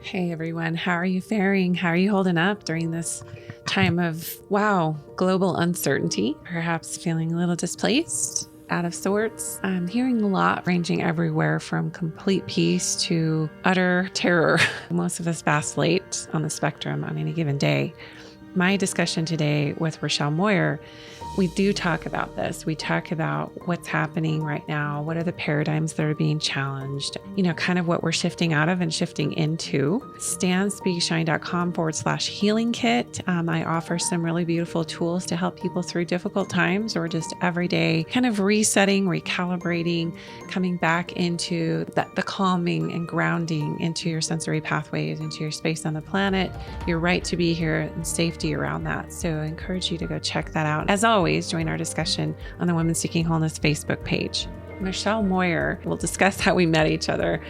Hey everyone, how are you faring? How are you holding up during this time of, global uncertainty? Perhaps feeling a little displaced, out of sorts. I'm hearing a lot ranging everywhere from complete peace to utter terror. Most of us vacillate on the spectrum on any given day. My discussion today with Rachelle Moyer, we do talk about this. We talk about what's happening right now. What are the paradigms that are being challenged? Kind of what we're shifting out of and shifting into. StandSpeakShine.com/healing kit. I offer some really beautiful tools to help people through difficult times or just everyday kind of resetting, recalibrating, coming back into the calming and grounding into your sensory pathways, into your space on the planet, your right to be here, and safety around that. So I encourage you to go check that out. As always, join our discussion on the Women Seeking Wholeness Facebook page. Rachelle Moyer will discuss how we met each other,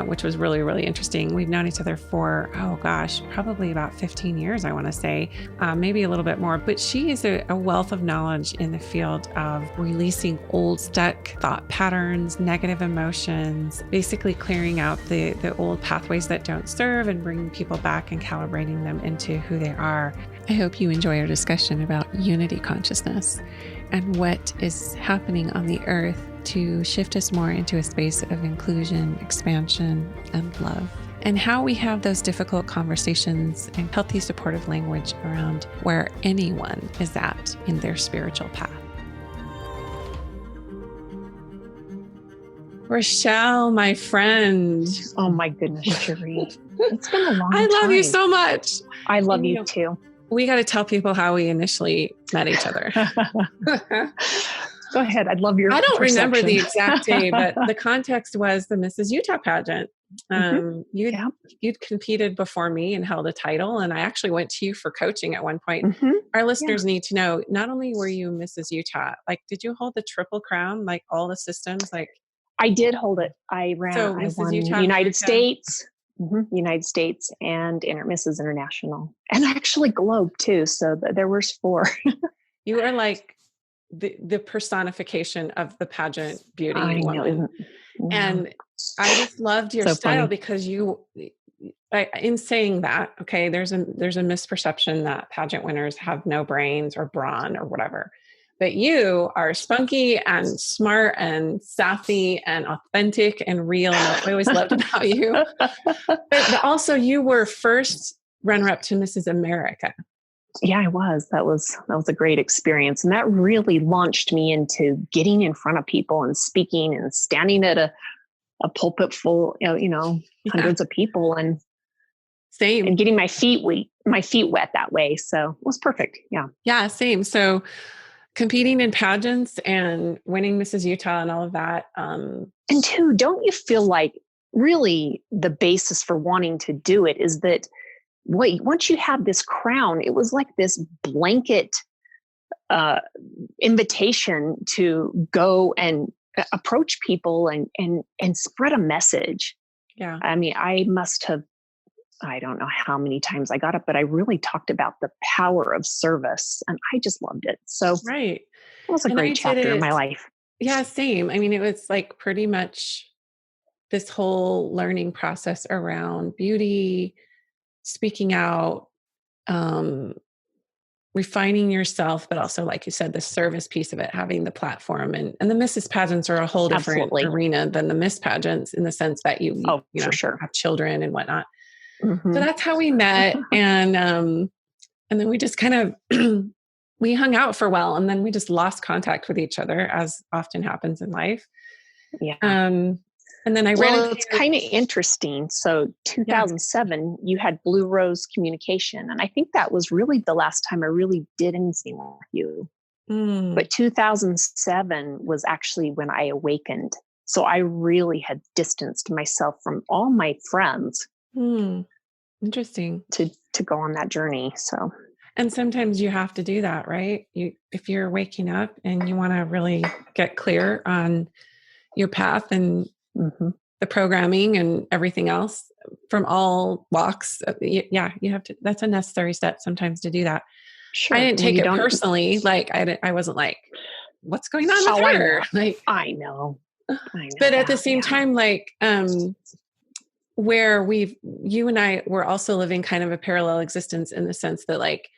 which was really, really interesting. We've known each other for, probably about 15 years, I want to say, maybe a little bit more. But she is a wealth of knowledge in the field of releasing old stuck thought patterns, negative emotions, basically clearing out the old pathways that don't serve and bringing people back and calibrating them into who they are. I hope you enjoy our discussion about unity consciousness and what is happening on the earth to shift us more into a space of inclusion, expansion, and love. And how we have those difficult conversations and healthy supportive language around where anyone is at in their spiritual path. Rachelle, my friend. Oh my goodness, Cherie. It's been a long time. I love you so much. I love you too. We got to tell people how we initially met each other. Go ahead. I'd love your I don't perception. remember the exact day, but the context was the Mrs. Utah pageant. You'd competed before me and held a title, and I actually went to you for coaching at one point. Mm-hmm. Our listeners need to know, not only were you Mrs. Utah, did you hold the Triple Crown, all the systems? I did hold it. I won Utah, United States, United States, and Mrs. International, and actually Globe too. So there was 4. You are the personification of the pageant beauty woman. And I just loved your style because in saying that, okay, there's a misperception that pageant winners have no brains or brawn or whatever. But you are spunky and smart and sassy and authentic and real. And what I always loved about you. But also you were first runner-up to Mrs. America. Yeah, I was. That was a great experience. And that really launched me into getting in front of people and speaking and standing at a pulpit full, hundreds of people and same. And getting my feet wet that way. So it was perfect. Yeah. Yeah, same. So competing in pageants and winning Mrs. Utah and all of that. And two, don't you feel like really the basis for wanting to do it is that once you have this crown, it was like this blanket invitation to go and approach people and spread a message. Yeah. I mean, I don't know how many times I got up, but I really talked about the power of service and I just loved it. So right. It was a great chapter in my life. Yeah, same. I mean, it was pretty much this whole learning process around beauty, speaking out, refining yourself, but also, like you said, the service piece of it, having the platform and the Mrs. pageants are a whole different arena than the Miss pageants in the sense that you for sure. have children and whatnot. Mm-hmm. So that's how we met. And then we just kind of, we hung out for a while and then we just lost contact with each other as often happens in life. Yeah. And then it's kind of interesting. So 2007, you had Blue Rose Communication. And I think that was really the last time I really did anything with you. But 2007 was actually when I awakened. So I really had distanced myself from all my friends. Interesting. To go on that journey. So, and sometimes you have to do that, right? If you're waking up and you want to really get clear on your path and the programming and everything else from all walks. You have to, that's a necessary step sometimes to do that. Sure. I didn't take it personally. I wasn't like, what's going on with her? I know. But at the same time, where you and I were also living kind of a parallel existence in the sense that like,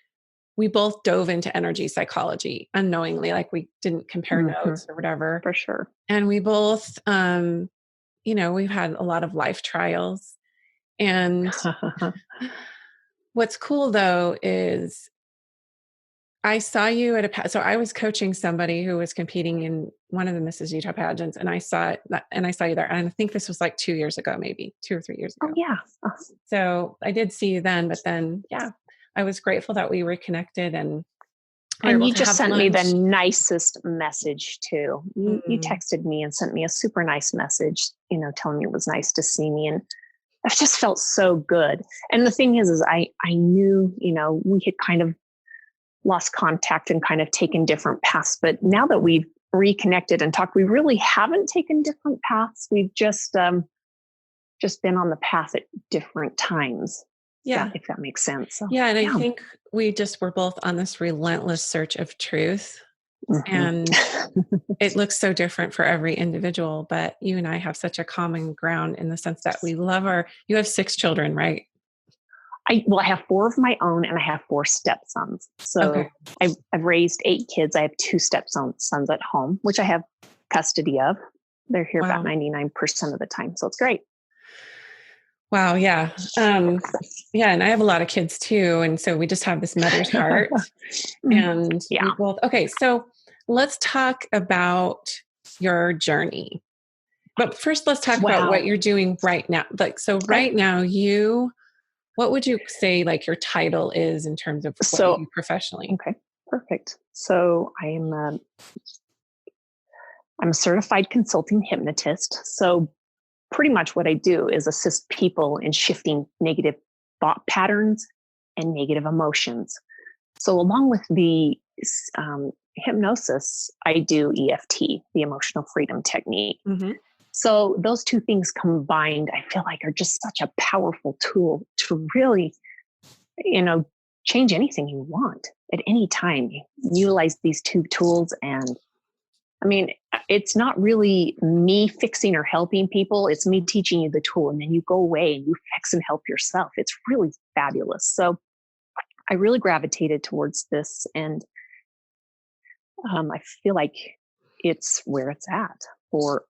we both dove into energy psychology unknowingly, like we didn't compare notes or whatever. For sure. And we both, we've had a lot of life trials. And what's cool though is I saw you so I was coaching somebody who was competing in one of the Mrs. Utah pageants, and I saw you there. And I think this was like 2 years ago, maybe 2 or 3 years ago. Oh yeah. So I did see you then, but then, yeah, I was grateful that we reconnected and you just sent me the nicest message too. You texted me and sent me a super nice message, telling me it was nice to see me. And I just felt so good. And the thing is I knew, we had kind of lost contact and kind of taken different paths. But now that we've reconnected and talked, we really haven't taken different paths. We've just been on the path at different times. Yeah. If that makes sense. So, yeah. And I think we were both on this relentless search of truth. And it looks so different for every individual, but you and I have such a common ground in the sense that we love you have 6 children, right? I have 4 of my own and I have 4 stepsons. So I've raised 8 kids. I have 2 stepsons at home, which I have custody of. They're here about 99% of the time. So it's great. Wow. Yeah. Yeah. And I have a lot of kids too. And so we just have this mother's heart. And okay. So let's talk about your journey. But first, let's talk about what you're doing right now. Like, so right now what would you say like your title is in terms of what you do professionally? Okay, perfect. So I'm a certified consulting hypnotist. So pretty much what I do is assist people in shifting negative thought patterns and negative emotions. So along with the hypnosis, I do EFT, the emotional freedom technique. So those 2 things combined, I feel like are just such a powerful tool to really, change anything you want at any time. You utilize these 2 tools. And I mean, it's not really me fixing or helping people. It's me teaching you the tool, and then you go away and you fix and help yourself. It's really fabulous. So I really gravitated towards this, and I feel like it's where it's at for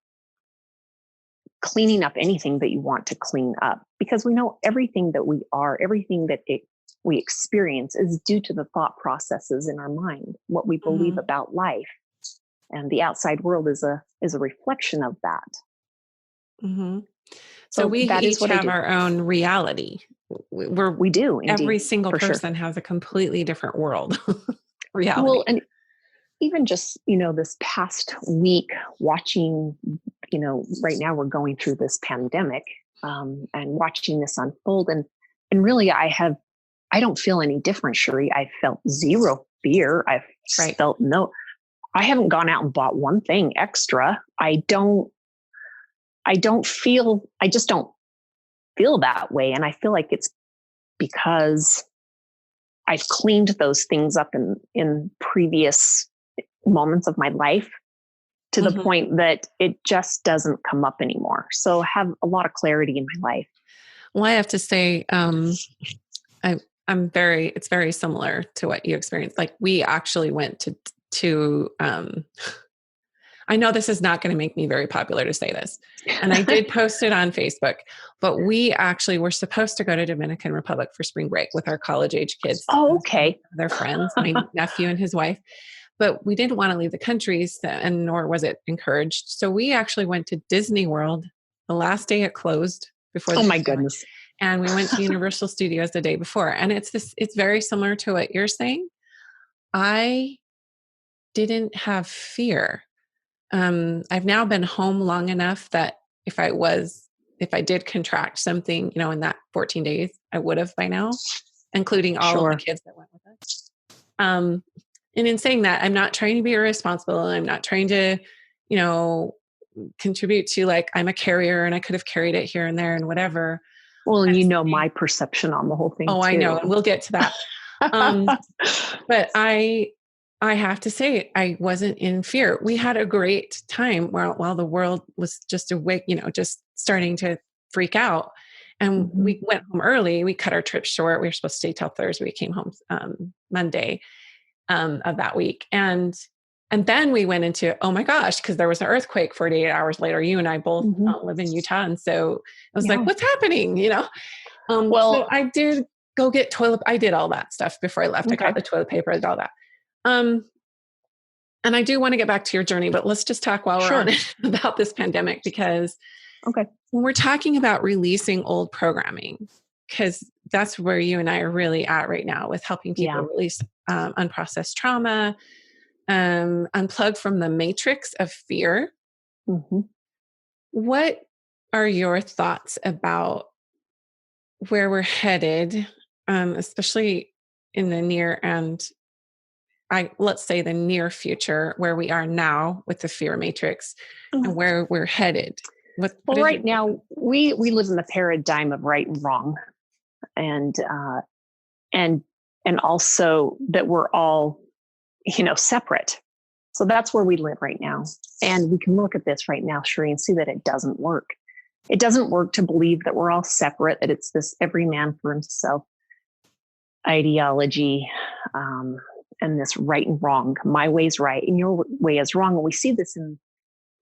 cleaning up anything that you want to clean up, because we know everything that we are, everything that we experience is due to the thought processes in our mind, what we believe about life. And the outside world is a reflection of that. So we each have our own reality. We do. Indeed, every single person has a completely different world reality. Well, and even just, this past week watching, right now we're going through this pandemic and watching this unfold. And really I don't feel any different, Sherry. I felt zero fear. I've felt I haven't gone out and bought one thing extra. I just don't feel that way. And I feel like it's because I've cleaned those things up in previous moments of my life to the point that it just doesn't come up anymore. So I have a lot of clarity in my life. Well, I have to say, it's very similar to what you experienced. Like we actually went to I know this is not going to make me very popular to say this, and I did post it on Facebook, but we actually were supposed to go to Dominican Republic for spring break with our college age kids. Oh, okay. Their friends, my nephew and his wife, but we didn't want to leave the country, and nor was it encouraged. So we actually went to Disney World the last day it closed before. Oh my goodness. And we went to Universal Studios the day before. And it's very similar to what you're saying. I didn't have fear. I've now been home long enough that if I did contract something, in that 14 days, I would have by now, including all of the kids that went with us. And in saying that, I'm not trying to be irresponsible. I'm not trying to, contribute to like, I'm a carrier and I could have carried it here and there and whatever. Well, and my perception on the whole thing. Oh, too. I know. And we'll get to that. But I have to say, I wasn't in fear. We had a great time while the world was just awake, just starting to freak out. And we went home early. We cut our trip short. We were supposed to stay till Thursday. We came home Monday of that week. And then we went into, oh my gosh, because there was an earthquake 48 hours later. You and I both live in Utah. And so I was like, what's happening? So I did go get I did all that stuff before I left. I got the toilet paper and all that. And I do want to get back to your journey, but let's just talk while we're on it about this pandemic, because when we're talking about releasing old programming, because that's where you and I are really at right now with helping people release unprocessed trauma, unplug from the matrix of fear. What are your thoughts about where we're headed, especially in the near and let's say the near future, where we are now with the fear matrix and where we're headed? Well, right now we live in the paradigm of right and wrong, and also that we're all, separate. So that's where we live right now. And we can look at this right now, Sheree, and see that it doesn't work. It doesn't work to believe that we're all separate, that it's this every man for himself ideology, and this right and wrong. My way's right and your way is wrong. And we see this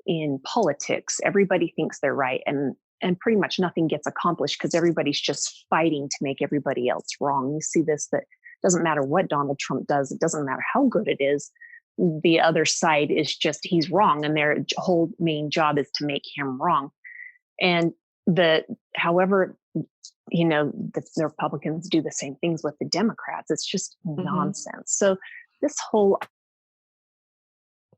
in politics. Everybody thinks they're right, and pretty much nothing gets accomplished because everybody's just fighting to make everybody else wrong. You see this, that doesn't matter what Donald Trump does. It doesn't matter how good it is. The other side is just, he's wrong. And their whole main job is to make him wrong. And however, the Republicans do the same things with the Democrats. It's just nonsense. So this whole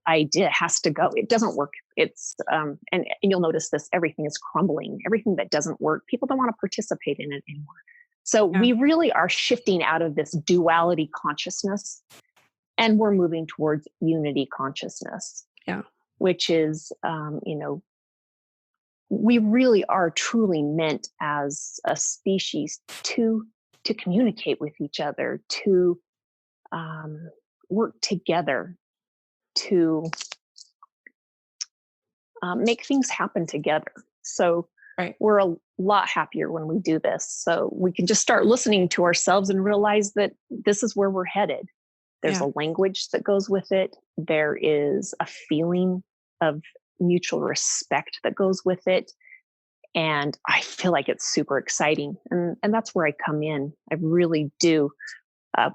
idea has to go. It doesn't work. It's and you'll notice this, everything is crumbling. Everything that doesn't work, people don't want to participate in it anymore. So we really are shifting out of this duality consciousness, and we're moving towards unity consciousness. Which is we really are truly meant as a species to communicate with each other, to work together, to make things happen together. So we're a lot happier when we do this. So we can just start listening to ourselves and realize that this is where we're headed. There's a language that goes with it. There is a feeling of mutual respect that goes with it. And I feel like it's super exciting. And that's where I come in. I really do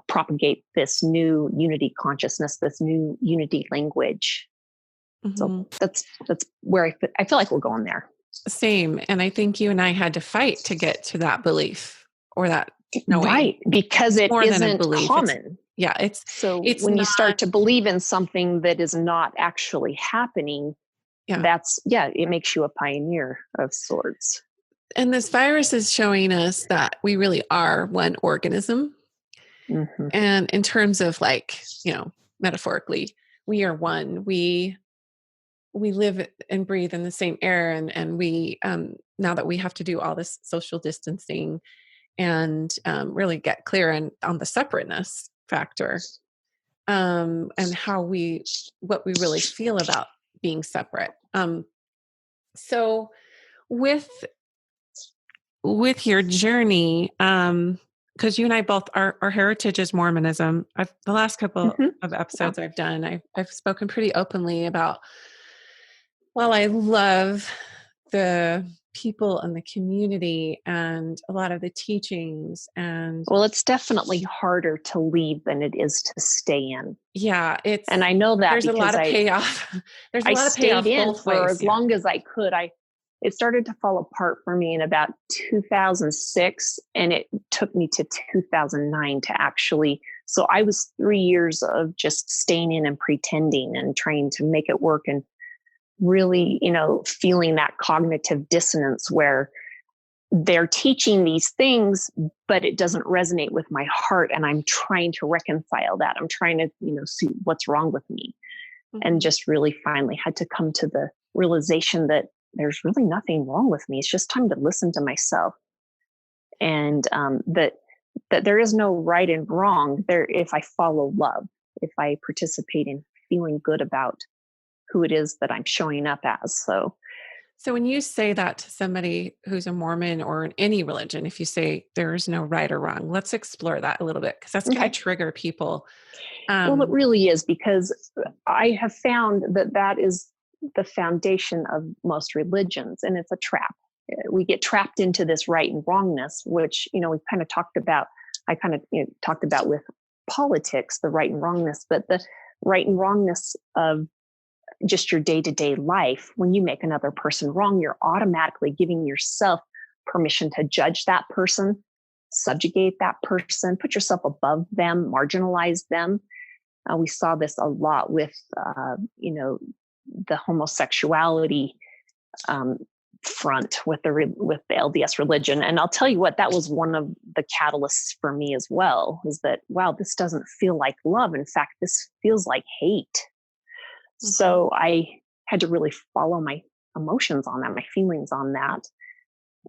propagate this new unity consciousness, this new unity language. So that's where I feel like we're going there. Same. And I think you and I had to fight to get to that belief or that knowing. Right. Because it isn't common. It's when you start to believe in something that is not actually happening, it makes you a pioneer of sorts. And this virus is showing us that we really are one organism. And in terms of metaphorically, we are one. We live and breathe in the same air, and we now that we have to do all this social distancing and really get clear on the separateness factor, and what we really feel about being separate. So with your journey, because you and I both, our heritage is Mormonism. The last couple of episodes I've done, I've spoken pretty openly about, while I love the people and the community and a lot of the teachings, and it's definitely harder to leave than it is to stay in. And I know that there's a lot of payoff. There's a lot of payoff both ways. For as long as I could. It started to fall apart for me in about 2006, and it took me to 2009 to actually. So I was 3 years of just staying in and pretending and trying to make it work, and really, feeling that cognitive dissonance where they're teaching these things, but it doesn't resonate with my heart. And I'm trying to reconcile that. I'm trying to, see what's wrong with me. And just really finally had to come to the realization that there's really nothing wrong with me. It's just time to listen to myself. And that there is no right and wrong there if I follow love, if I participate in feeling good about who it is that I'm showing up as. So when you say that to somebody who's a Mormon or in any religion, if you say there is no right or wrong, let's explore that a little bit because that's going to trigger people. Well, it really is, because I have found that that is the foundation of most religions, and it's a trap. We get trapped into this right and wrongness, which, we kind of talked about. I kind of talked about with politics, the right and wrongness, but the right and wrongness of just your day-to-day life. When you make another person wrong, you're automatically giving yourself permission to judge that person, subjugate that person, put yourself above them, marginalize them. We saw this a lot with, the homosexuality front with the LDS religion. And I'll tell you what, that was one of the catalysts for me as well, is that, wow, this doesn't feel like love. In fact, this feels like hate. Mm-hmm. So I had to really follow my emotions on that, my feelings on that,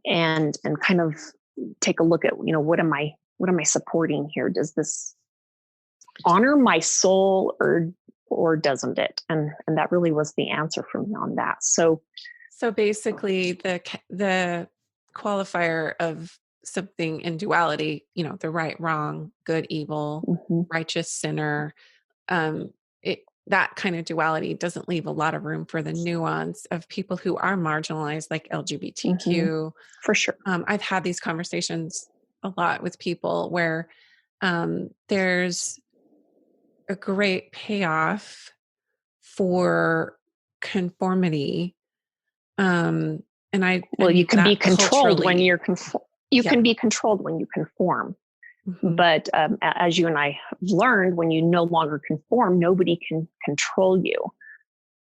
and kind of take a look at, what am I supporting here? Does this honor my soul or doesn't it? And that really was the answer for me on that. So basically the qualifier of something in duality, the right, wrong, good, evil, mm-hmm. righteous, sinner, that kind of duality doesn't leave a lot of room for the nuance of people who are marginalized, like LGBTQ. Mm-hmm. For sure. I've had these conversations a lot with people where there's a great payoff for conformity. And you can be controlled when you're you can be controlled when you conform. Mm-hmm. But as you and I have learned, when you no longer conform, nobody can control you.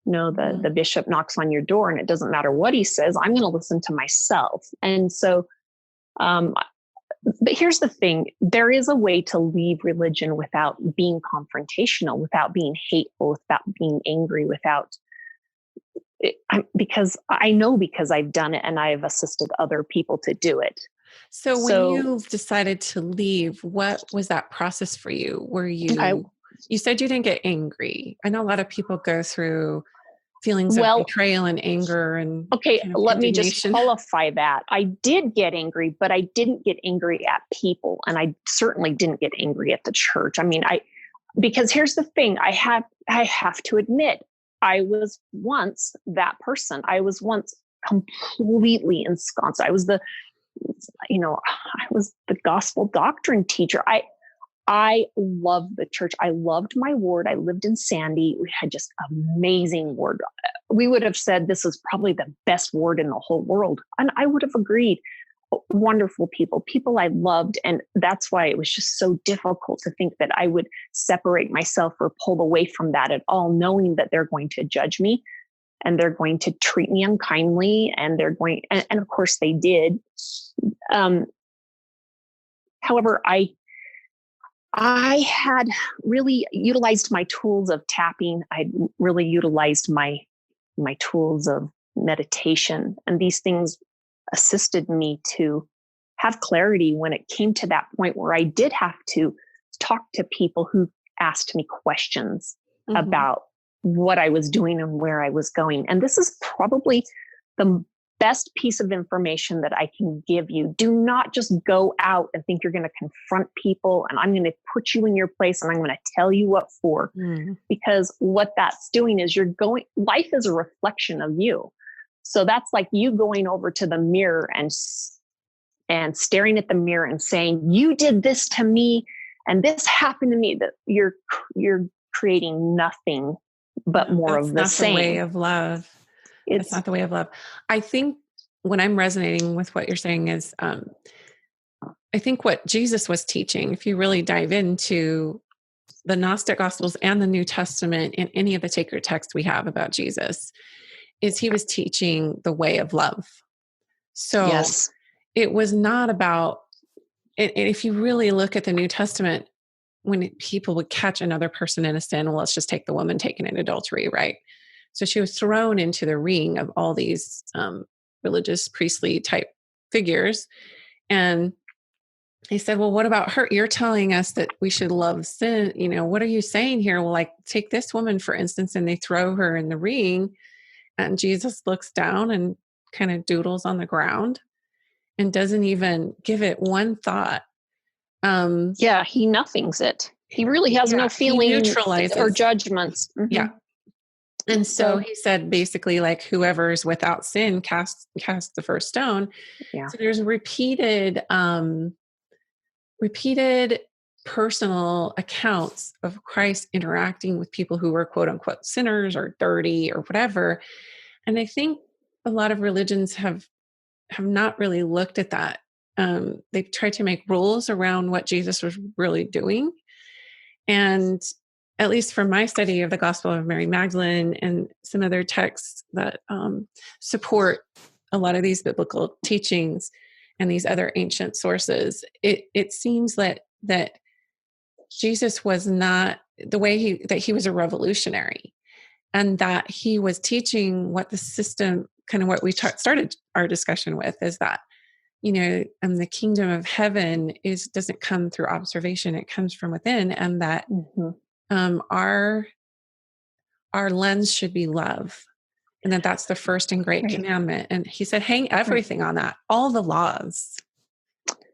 The bishop knocks on your door, and it doesn't matter what he says. I'm going to listen to myself. And so, but here's the thing: there is a way to leave religion without being confrontational, without being hateful, without being angry, because I've done it, and I've assisted other people to do it. So when you decided to leave, what was that process for you? Were you said you didn't get angry. I know a lot of people go through feelings of betrayal and anger and let me just qualify that. I did get angry, but I didn't get angry at people, and I certainly didn't get angry at the church. I mean, because here's the thing, I have to admit, I was once that person. I was once completely ensconced. I was the gospel doctrine teacher. I loved the church. I loved my ward. I lived in Sandy. We had just amazing ward. We would have said this is probably the best ward in the whole world. And I would have agreed. Wonderful people I loved. And that's why it was just so difficult to think that I would separate myself or pull away from that at all, knowing that they're going to judge me and they're going to treat me unkindly, and they're going, and of course they did. However, I had really utilized my tools of tapping. I really utilized my tools of meditation, and these things assisted me to have clarity when it came to that point where I did have to talk to people who asked me questions mm-hmm. about what I was doing and where I was going. And this is probably the best piece of information that I can give you. Do not just go out and think you're going to confront people and I'm going to put you in your place and I'm going to tell you what for. Mm. Because what that's doing is life is a reflection of you. So that's like you going over to the mirror and staring at the mirror and saying, you did this to me and this happened to me. That you're creating nothing but more of the same. That's the way of love. It's not the way of love. I think when I'm resonating with what you're saying is, I think what Jesus was teaching, if you really dive into the Gnostic Gospels and the New Testament and any of the sacred texts we have about Jesus, is he was teaching the way of love. So yes. It was not about, and if you really look at the New Testament, when people would catch another person in a sin, well, let's just take the woman taken in adultery, right? So she was thrown into the ring of all these religious, priestly type figures. And he said, well, what about her? You're telling us that we should love sin. What are you saying here? Well, like take this woman, for instance, and they throw her in the ring and Jesus looks down and kind of doodles on the ground and doesn't even give it one thought. Yeah, he nothings it. He really has no feeling or judgments. Mm-hmm. Yeah. And so he said, basically, like, whoever's without sin cast the first stone. Yeah. So there's repeated personal accounts of Christ interacting with people who were quote unquote sinners or dirty or whatever. And I think a lot of religions have not really looked at that. They've tried to make rules around what Jesus was really doing. And at least from my study of the Gospel of Mary Magdalene and some other texts that support a lot of these biblical teachings and these other ancient sources, it seems that Jesus was not the way that he was a revolutionary, and that he was teaching what the system, kind of what we started our discussion with, is that, the kingdom of heaven doesn't come through observation; it comes from within, and that our lens should be love, and that's the first and great commandment. And he said, hang everything on that, all the laws.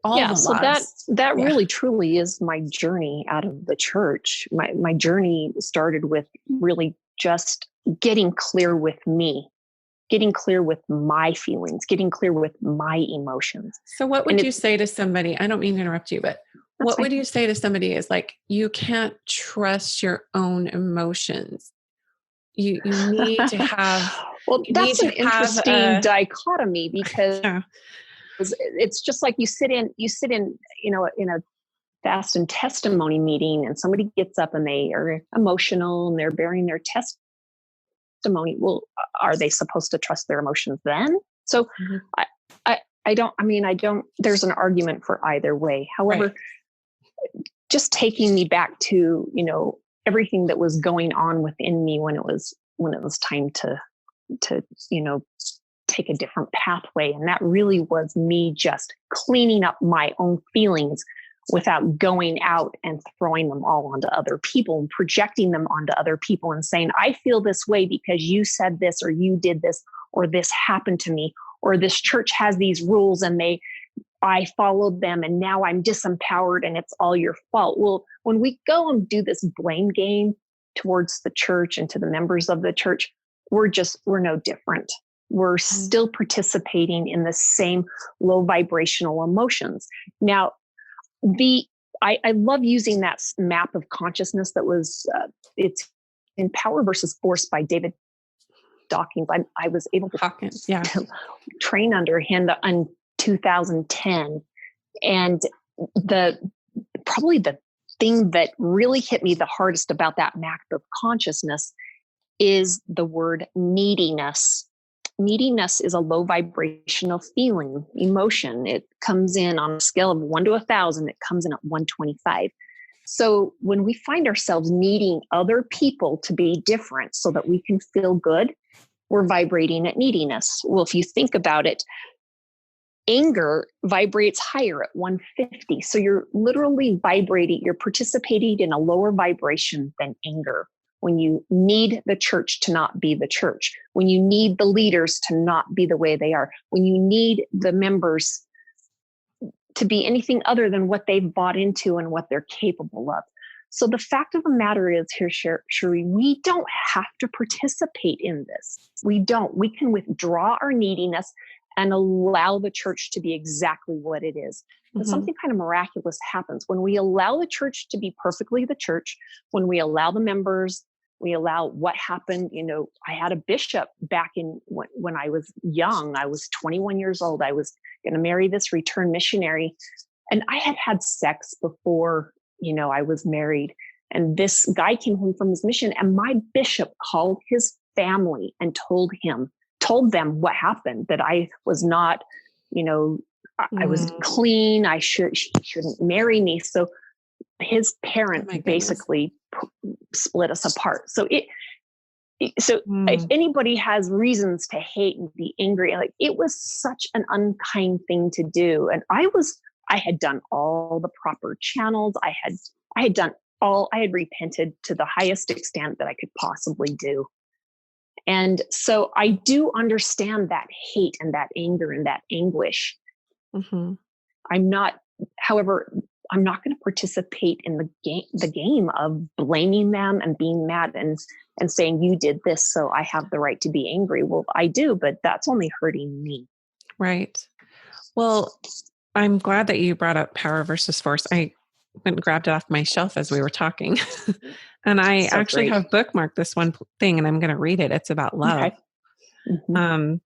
That really truly is my journey out of the church. My journey started with really just getting clear with me, getting clear with my feelings, getting clear with my emotions. So what would you say to somebody? I don't mean to interrupt you, but what would you say to somebody is like, you can't trust your own emotions. You need to have, that's an interesting dichotomy, because it's just like you sit in, in a fast and testimony meeting, and somebody gets up and they are emotional and they're bearing their testimony. Well, are they supposed to trust their emotions then? So I don't, there's an argument for either way. However, just taking me back to, everything that was going on within me when it was time to take a different pathway. And that really was me just cleaning up my own feelings without going out and throwing them all onto other people and projecting them onto other people and saying, I feel this way because you said this, or you did this, or this happened to me, or this church has these rules and I followed them and now I'm disempowered and it's all your fault. Well, when we go and do this blame game towards the church and to the members of the church, we're no different. We're still participating in the same low vibrational emotions. Now, I love using that map of consciousness that was, it's in Power versus Force by David Dawkins. I was able to train under him in 2010. And probably the thing that really hit me the hardest about that map of consciousness is the word neediness. Neediness is a low vibrational feeling, emotion. It comes in on a scale of 1 to 1,000. It comes in at 125. So when we find ourselves needing other people to be different so that we can feel good, we're vibrating at neediness. Well, if you think about it, anger vibrates higher at 150. So you're literally you're participating in a lower vibration than anger. When you need the church to not be the church, when you need the leaders to not be the way they are, when you need the members to be anything other than what they've bought into and what they're capable of. So the fact of the matter is here, Sherry, we don't have to participate in this. We don't. We can withdraw our neediness and allow the church to be exactly what it is. And something kind of miraculous happens when we allow the church to be perfectly the church, when we allow the members, we allow what happened. I had a bishop back in when I was young. I was 21 years old. I was going to marry this return missionary. And I had sex before, I was married. And this guy came home from his mission, and my bishop called his family and told them what happened, that I was not, I was clean. She shouldn't marry me. So his parents basically split us apart. So if anybody has reasons to hate and be angry, like, it was such an unkind thing to do. And I had done all the proper channels. I had repented to the highest extent that I could possibly do. And so I do understand that hate and that anger and that anguish. Mm-hmm. However, I'm not going to participate in the game of blaming them and being mad and saying, you did this, so I have the right to be angry. Well, I do, but that's only hurting me. Right. Well, I'm glad that you brought up power versus force. I went and grabbed it off my shelf as we were talking. And I actually have bookmarked this one thing, and I'm going to read it. It's about love. Okay. Mm-hmm.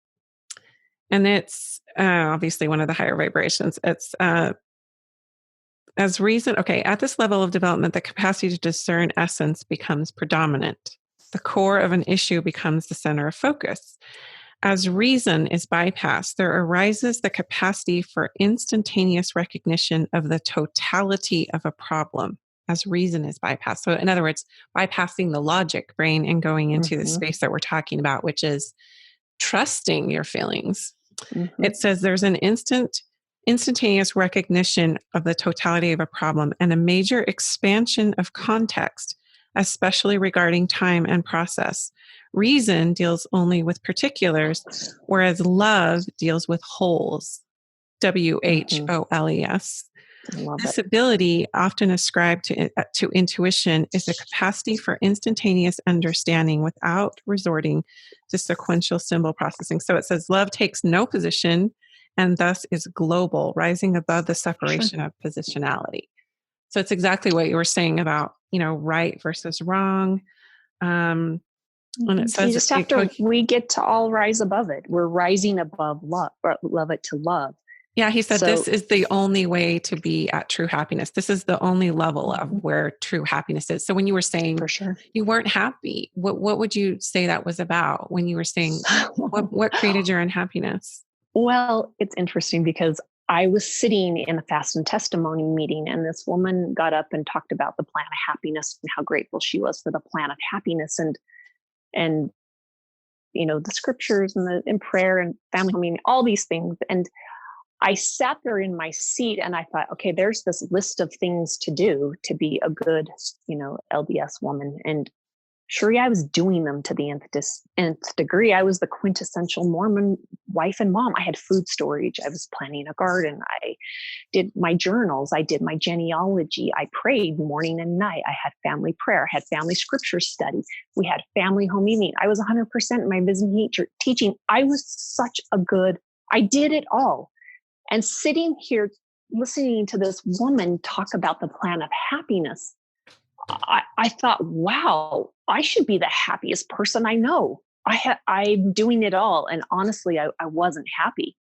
And it's obviously one of the higher vibrations. It's as reason. Okay. At this level of development, the capacity to discern essence becomes predominant. The core of an issue becomes the center of focus. As reason is bypassed, there arises the capacity for instantaneous recognition of the totality of a problem as reason is bypassed. So in other words, bypassing the logic brain and going into the space that we're talking about, which is trusting your feelings. Mm-hmm. It says there's an instantaneous recognition of the totality of a problem and a major expansion of context, especially regarding time and process. Reason deals only with particulars, whereas love deals with wholes. WHOLES. This ability, often ascribed to intuition, is a capacity for instantaneous understanding without resorting to sequential symbol processing. So it says love takes no position and thus is global, rising above the separation of positionality. So it's exactly what you were saying about, right versus wrong. And it says you just have to, we get to all rise above it. We're rising above love, or love it to love. Yeah, he said this is the only way to be at true happiness. This is the only level of where true happiness is. So when you were saying you weren't happy, what would you say that was about when you were saying what created your unhappiness? Well, it's interesting because I was sitting in a fast and testimony meeting, and this woman got up and talked about the plan of happiness and how grateful she was for the plan of happiness and the scriptures and prayer and family, all these things. And I sat there in my seat and I thought, okay, there's this list of things to do to be a good, LDS woman. And sure, I was doing them to the nth degree. I was the quintessential Mormon wife and mom. I had food storage. I was planting a garden. I did my journals. I did my genealogy. I prayed morning and night. I had family prayer, had family scripture study. We had family home evening. I was 100% in my business teaching. I did it all. And sitting here listening to this woman talk about the plan of happiness, I thought, wow, I should be the happiest person I know. I'm doing it all. And honestly, I wasn't happy.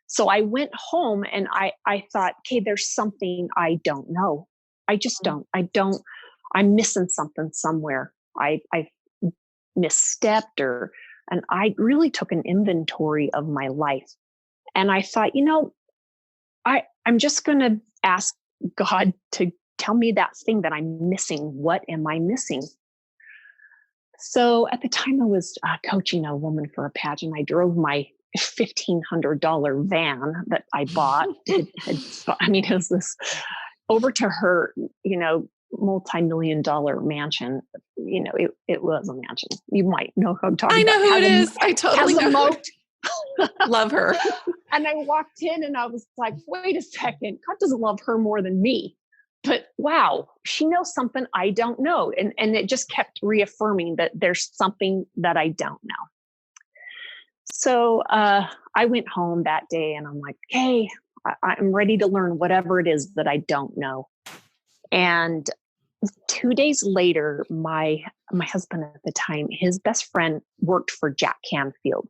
So I went home and I thought, okay, there's something I don't know. I just don't. I'm missing something somewhere. I misstepped and I really took an inventory of my life. And I thought, I'm just going to ask God to tell me that thing that I'm missing. What am I missing? So at the time I was coaching a woman for a pageant. I drove my $1,500 van that I bought. It was this over to her, multi-million-dollar mansion. It was a mansion. You might know who I'm talking about. I know who it is. I totally know. Moat. Love her. And I walked in and I was like, wait a second, God doesn't love her more than me. But wow, she knows something I don't know. And it just kept reaffirming that there's something that I don't know. So I went home that day and I'm like, hey, I'm ready to learn whatever it is that I don't know. And 2 days later, my husband at the time, his best friend worked for Jack Canfield.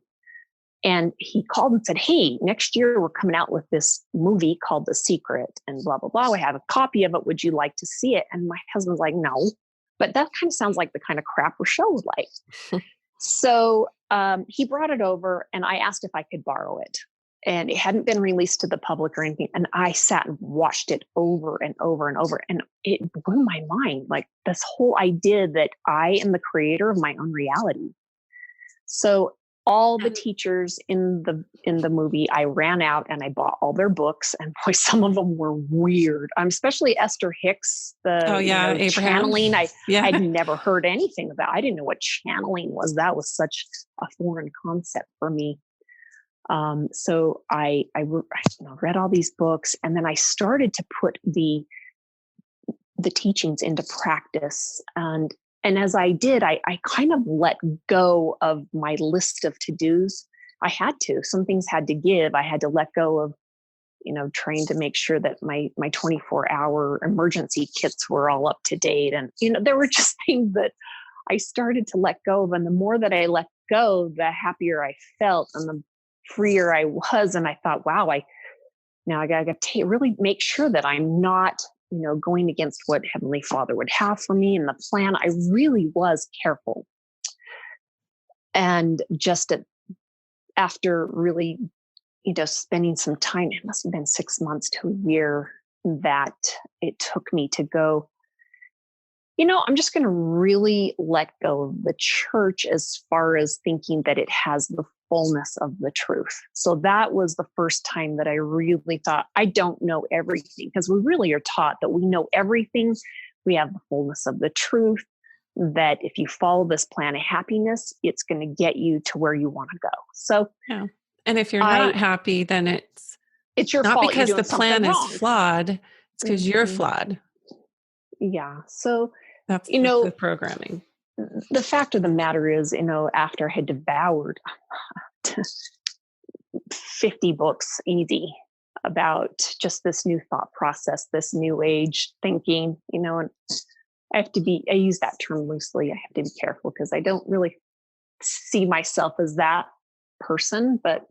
And he called and said, hey, next year we're coming out with this movie called The Secret and blah, blah, blah. We have a copy of it. Would you like to see it? And my husband's like, no, but that kind of sounds like the kind of crap Rachelle would like. So he brought it over and I asked if I could borrow it. And it hadn't been released to the public or anything. And I sat and watched it over and over and over. And it blew my mind. Like this whole idea that I am the creator of my own reality. So all the teachers in the movie, I ran out and I bought all their books, and boy, some of them were weird. Especially Esther Hicks, Abraham. Channeling. I'd never heard anything about. I didn't know what channeling was. That was such a foreign concept for me. So I read all these books, and then I started to put the teachings into practice. And as I did, I kind of let go of my list of to-dos. I had to. Some things had to give. I had to let go of, trying to make sure that my 24-hour emergency kits were all up to date. And, there were just things that I started to let go of. And the more that I let go, the happier I felt and the freer I was. And I thought, wow, I got to really make sure that I'm not going against what Heavenly Father would have for me and the plan. I really was careful. And just after really, spending some time, it must have been 6 months to a year, that it took me to go, I'm just going to really let go of the church as far as thinking that it has the fullness of the truth. So that was the first time that I really thought, I don't know everything, because we really are taught that we know everything. We have the fullness of the truth, that if you follow this plan of happiness, it's going to get you to where you want to go. So, yeah. And if you're not happy, then it's your not fault. Because the plan is wrong. Flawed. It's because you're flawed. Yeah. So that's the programming. The fact of the matter is, after I had devoured 50 books easy about just this new thought process, this new age thinking, and I use that term loosely. I have to be careful because I don't really see myself as that person, but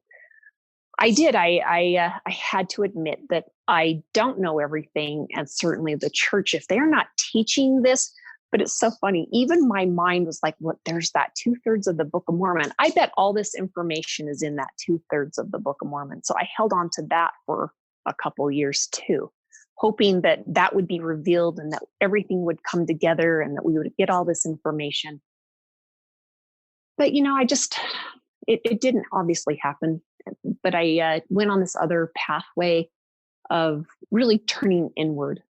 I did. I had to admit that I don't know everything. And certainly the church, if they're not teaching this. But it's so funny. Even my mind was like, look, there's that 2/3 of the Book of Mormon. I bet all this information is in that 2/3 of the Book of Mormon. So I held on to that for a couple years too, hoping that would be revealed and that everything would come together and that we would get all this information. But, it didn't obviously happen. But I went on this other pathway of really turning inward,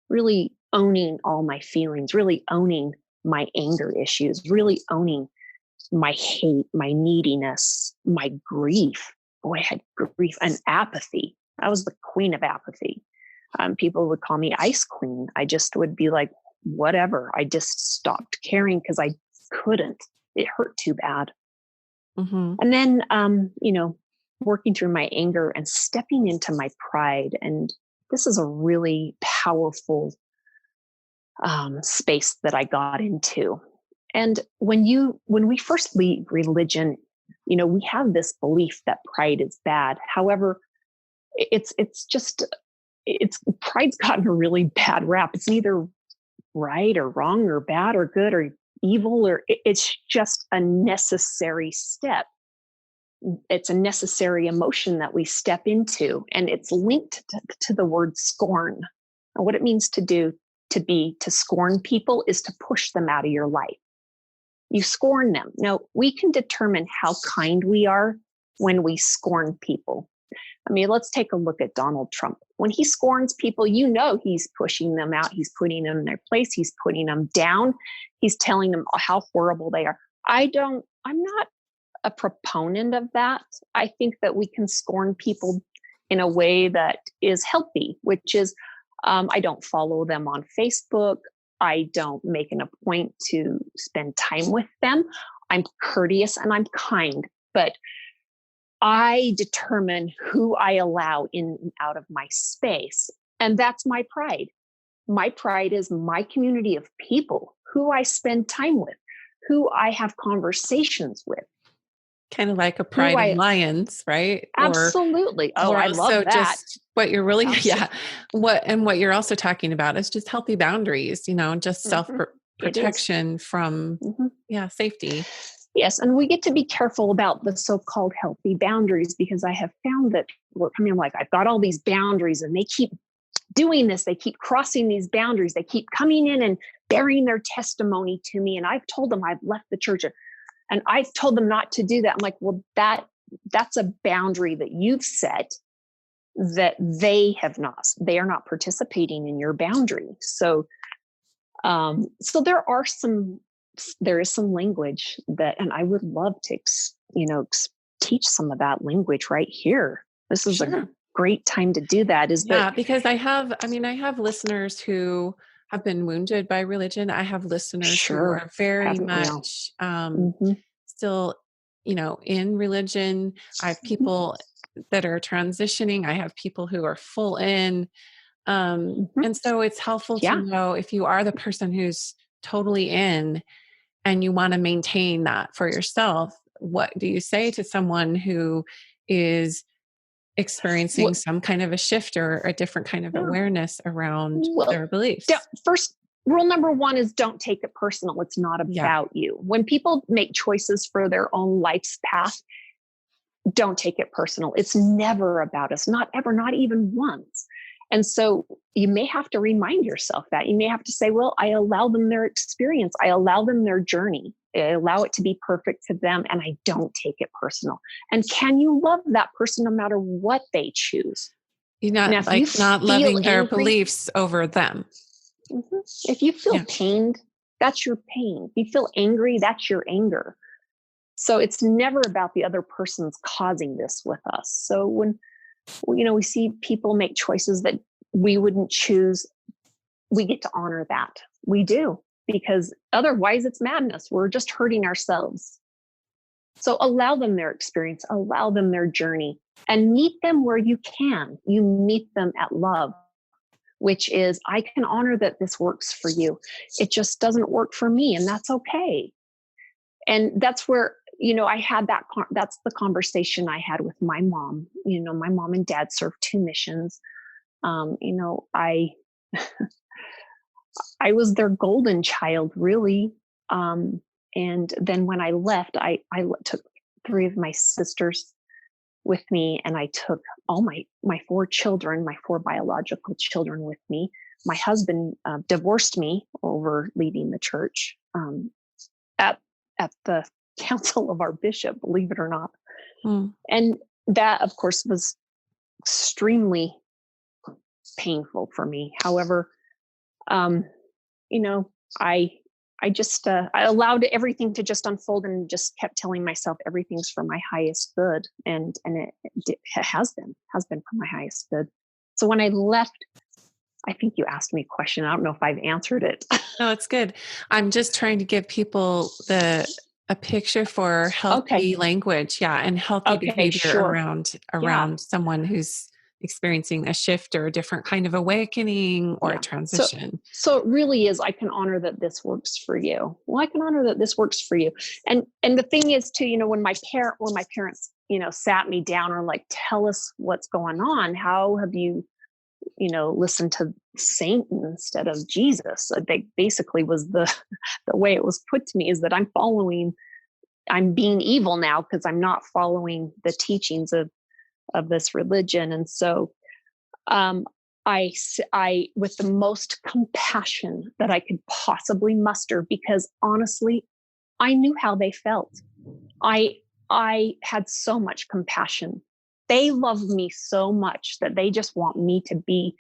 really owning all my feelings, really owning my anger issues, really owning my hate, my neediness, my grief. Boy, I had grief and apathy. I was the queen of apathy. People would call me Ice Queen. I just would be like, whatever. I just stopped caring because I couldn't. It hurt too bad. Mm-hmm. And then, working through my anger and stepping into my pride. And this is a really powerful space that I got into. And when we first leave religion, we have this belief that pride is bad. However, it's pride's gotten a really bad rap. It's neither right or wrong or bad or good or evil, or it's just a necessary step. It's a necessary emotion that we step into, and it's linked to the word scorn. And what it means to scorn people is to push them out of your life. You scorn them. Now, we can determine how kind we are when we scorn people. I mean, let's take a look at Donald Trump. When he scorns people, he's pushing them out. He's putting them in their place. He's putting them down. He's telling them how horrible they are. I'm not a proponent of that. I think that we can scorn people in a way that is healthy, which is, I don't follow them on Facebook. I don't make an point to spend time with them. I'm courteous and I'm kind, but I determine who I allow in and out of my space. And that's my pride. My pride is my community of people, who I spend time with, who I have conversations with. Kind of like a pride of lions, right? Absolutely. I love that. Just what you're really, what you're also talking about is just healthy boundaries, just self-protection from, safety. Yes. And we get to be careful about the so-called healthy boundaries, because I have found that I've got all these boundaries and they keep doing this. They keep crossing these boundaries. They keep coming in and bearing their testimony to me. And I've told them I've left the church. And I told them not to do that. I'm like, well, that's a boundary that you've set that they are not participating in your boundary. So, so there is some language and I would love to, teach some of that language right here. This is a great time to do that. Because I have listeners who have been wounded by religion. I have listeners who are very much still, in religion. I have people that are transitioning. I have people who are full in. And so it's helpful to know if you are the person who's totally in and you want to maintain that for yourself, what do you say to someone who is experiencing some kind of a shift or a different kind of awareness around their beliefs? First, rule number one is don't take it personal. It's not about you. When people make choices for their own life's path, don't take it personal. It's never about us, not ever, not even once. And so you may have to remind yourself that. You may have to say, well, I allow them their experience. I allow them their journey. I allow it to be perfect to them, and I don't take it personal. And can you love that person no matter what they choose? You're not loving their beliefs over them. If you feel pained, that's your pain. If you feel angry, that's your anger. So it's never about the other person's causing this with us. So when we see people make choices that we wouldn't choose, we get to honor that. We do, because otherwise it's madness. We're just hurting ourselves. So allow them their experience, allow them their journey, and meet them where you can. You meet them at love, which is, I can honor that this works for you. It just doesn't work for me, and that's okay. And that's where, I had that's the conversation I had with my mom. My mom and dad served 2 missions. I was their golden child, really. And then when I left, I took 3 of my sisters with me, and I took all my 4 children, my 4 biological children with me. My husband divorced me over leaving the church at the council of our bishop, believe it or not. And that, of course, was extremely painful for me. However, I I allowed everything to just unfold and just kept telling myself everything's for my highest good. And it has been for my highest good. So when I left, I think you asked me a question. I don't know if I've answered it. No, it's good. I'm just trying to give people a picture for healthy language. Yeah. And healthy behavior around someone who's experiencing a shift or a different kind of awakening or a transition. So it really is, I can honor that this works for you. Well, I can honor that this works for you. And the thing is too, when my parents, sat me down and like, tell us what's going on. How have you, listened to Satan instead of Jesus? They basically was the way it was put to me, is that I'm being evil now because I'm not following the teachings of this religion. And so I, with the most compassion that I could possibly muster, because honestly, I knew how they felt. I had so much compassion. They love me so much that they just want me to be,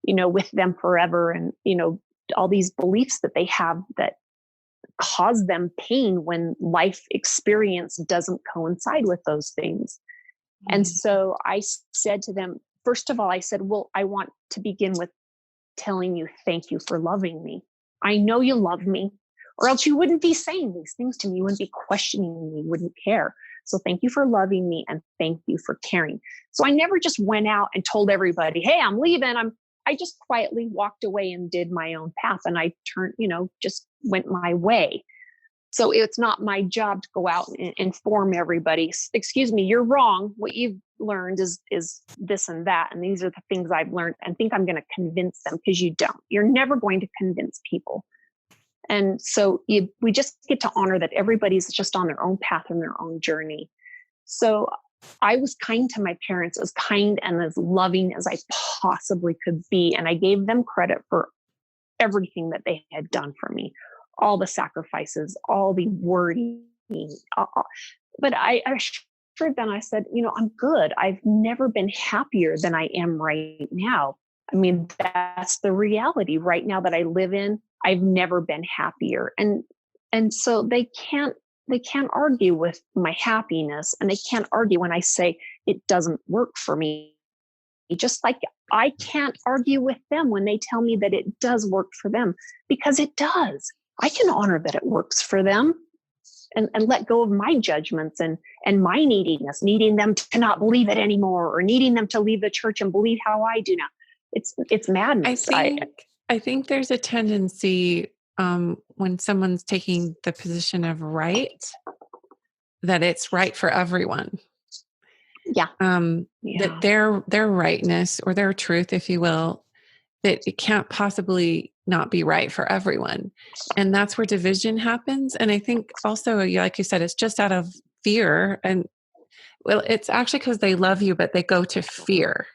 with them forever. And, all these beliefs that they have that cause them pain when life experience doesn't coincide with those things. And so I said to them, first of all, I said, well, I want to begin with telling you, thank you for loving me. I know you love me, or else you wouldn't be saying these things to me. You wouldn't be questioning me, wouldn't care. So thank you for loving me, and thank you for caring. So I never just went out and told everybody, hey, I'm leaving. I just quietly walked away and did my own path. And I turned, just went my way. So it's not my job to go out and inform everybody, excuse me, you're wrong. What you've learned is this and that. And these are the things I've learned, and think I'm going to convince them, because you don't. You're never going to convince people. And so we just get to honor that everybody's just on their own path and their own journey. So I was kind to my parents, as kind and as loving as I possibly could be. And I gave them credit for everything that they had done for me. All the sacrifices, all the worrying, But I assured them, I said, I'm good. I've never been happier than I am right now. I mean, that's the reality right now that I live in. I've never been happier. And so they can't argue with my happiness, and they can't argue when I say it doesn't work for me. Just like I can't argue with them when they tell me that it does work for them, because it does. I can honor that it works for them, and let go of my judgments and my neediness, needing them to not believe it anymore, or needing them to leave the church and believe how I do now. It's madness. I think there's a tendency when someone's taking the position of right, that it's right for everyone. Yeah. That their rightness or their truth, if you will, that it can't possibly not be right for everyone. And that's where division happens. And I think also, like you said, it's just out of fear. And well, it's actually because they love you, but they go to fear.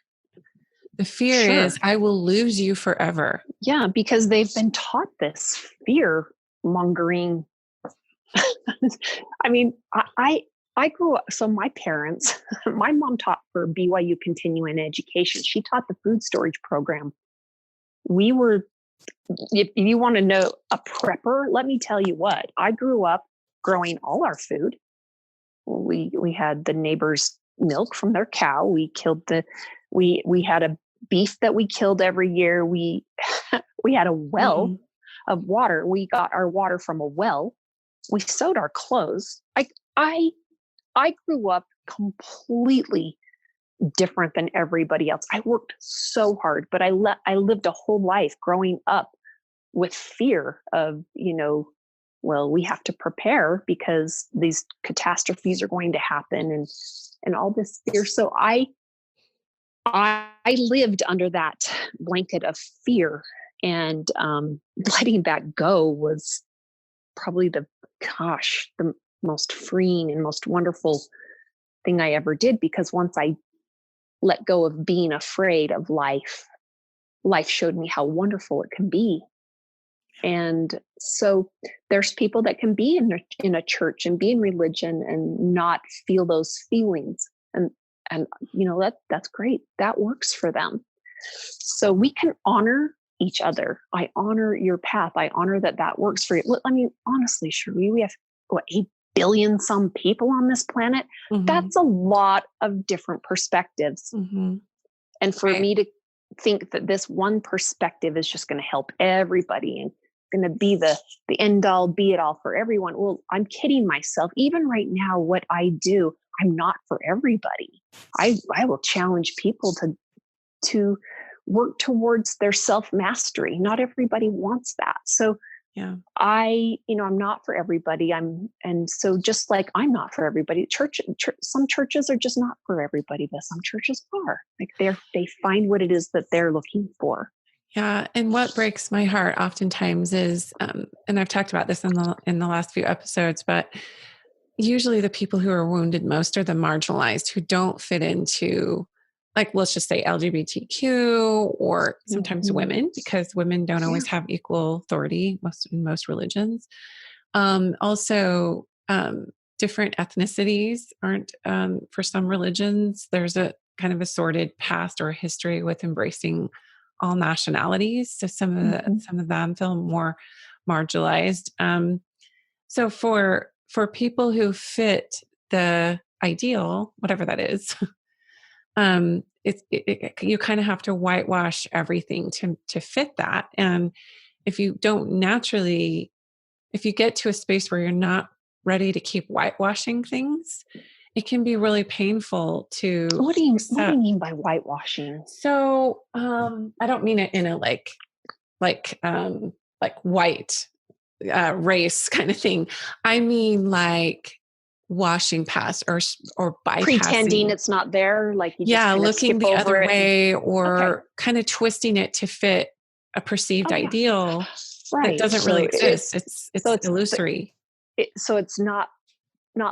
The fear is, I will lose you forever. Yeah, because they've been taught this fear mongering. I mean, I grew up, so my parents, my mom taught for BYU continuing education. She taught the food storage program. We were, if you want to know a prepper, let me tell you what, I grew up growing all our food. We had the neighbor's milk from their cow. We had a beef that we killed every year. We had a well of water. We got our water from a well. We sewed our clothes. I grew up completely different than everybody else. I worked so hard, but I lived a whole life growing up with fear of, well, we have to prepare because these catastrophes are going to happen, and all this fear. So I lived under that blanket of fear, and letting that go was probably the most freeing and most wonderful thing I ever did, because once I let go of being afraid of life showed me how wonderful it can be. And so there's people that can be in a church and be in religion and not feel those feelings. And that's great. That works for them. So we can honor each other. I honor your path. I honor that works for you. I mean, honestly, Cherie, we have 8 billion some people on this planet. That's a lot of different perspectives. And for me to think that this one perspective is just going to help everybody and going to be the end all be it all for everyone. Well, I'm kidding myself. Even right now, what I do, I'm not for everybody. I will challenge people to work towards their self-mastery. Not everybody wants that. So I'm not for everybody. And so just like I'm not for everybody, church, some churches are just not for everybody, but some churches are. Like they find what it is that they're looking for. Yeah. And what breaks my heart oftentimes is, and I've talked about this in the last few episodes, but usually the people who are wounded most are the marginalized, who don't fit into, like, let's just say LGBTQ, or sometimes women, because women don't always have equal authority in most religions. Also, different ethnicities aren't, for some religions, there's a kind of a sordid past or history with embracing all nationalities. So some of them feel more marginalized. So for people who fit the ideal, whatever that is, you kind of have to whitewash everything to fit that. And if you get to a space where you're not ready to keep whitewashing things, it can be really painful to. What do you mean by whitewashing? So I don't mean it in a like white race kind of thing. I mean like washing past or bypassing, pretending it's not there, like you just looking the other way, or kind of twisting it to fit a perceived ideal that doesn't really exist. It's illusory. So it's not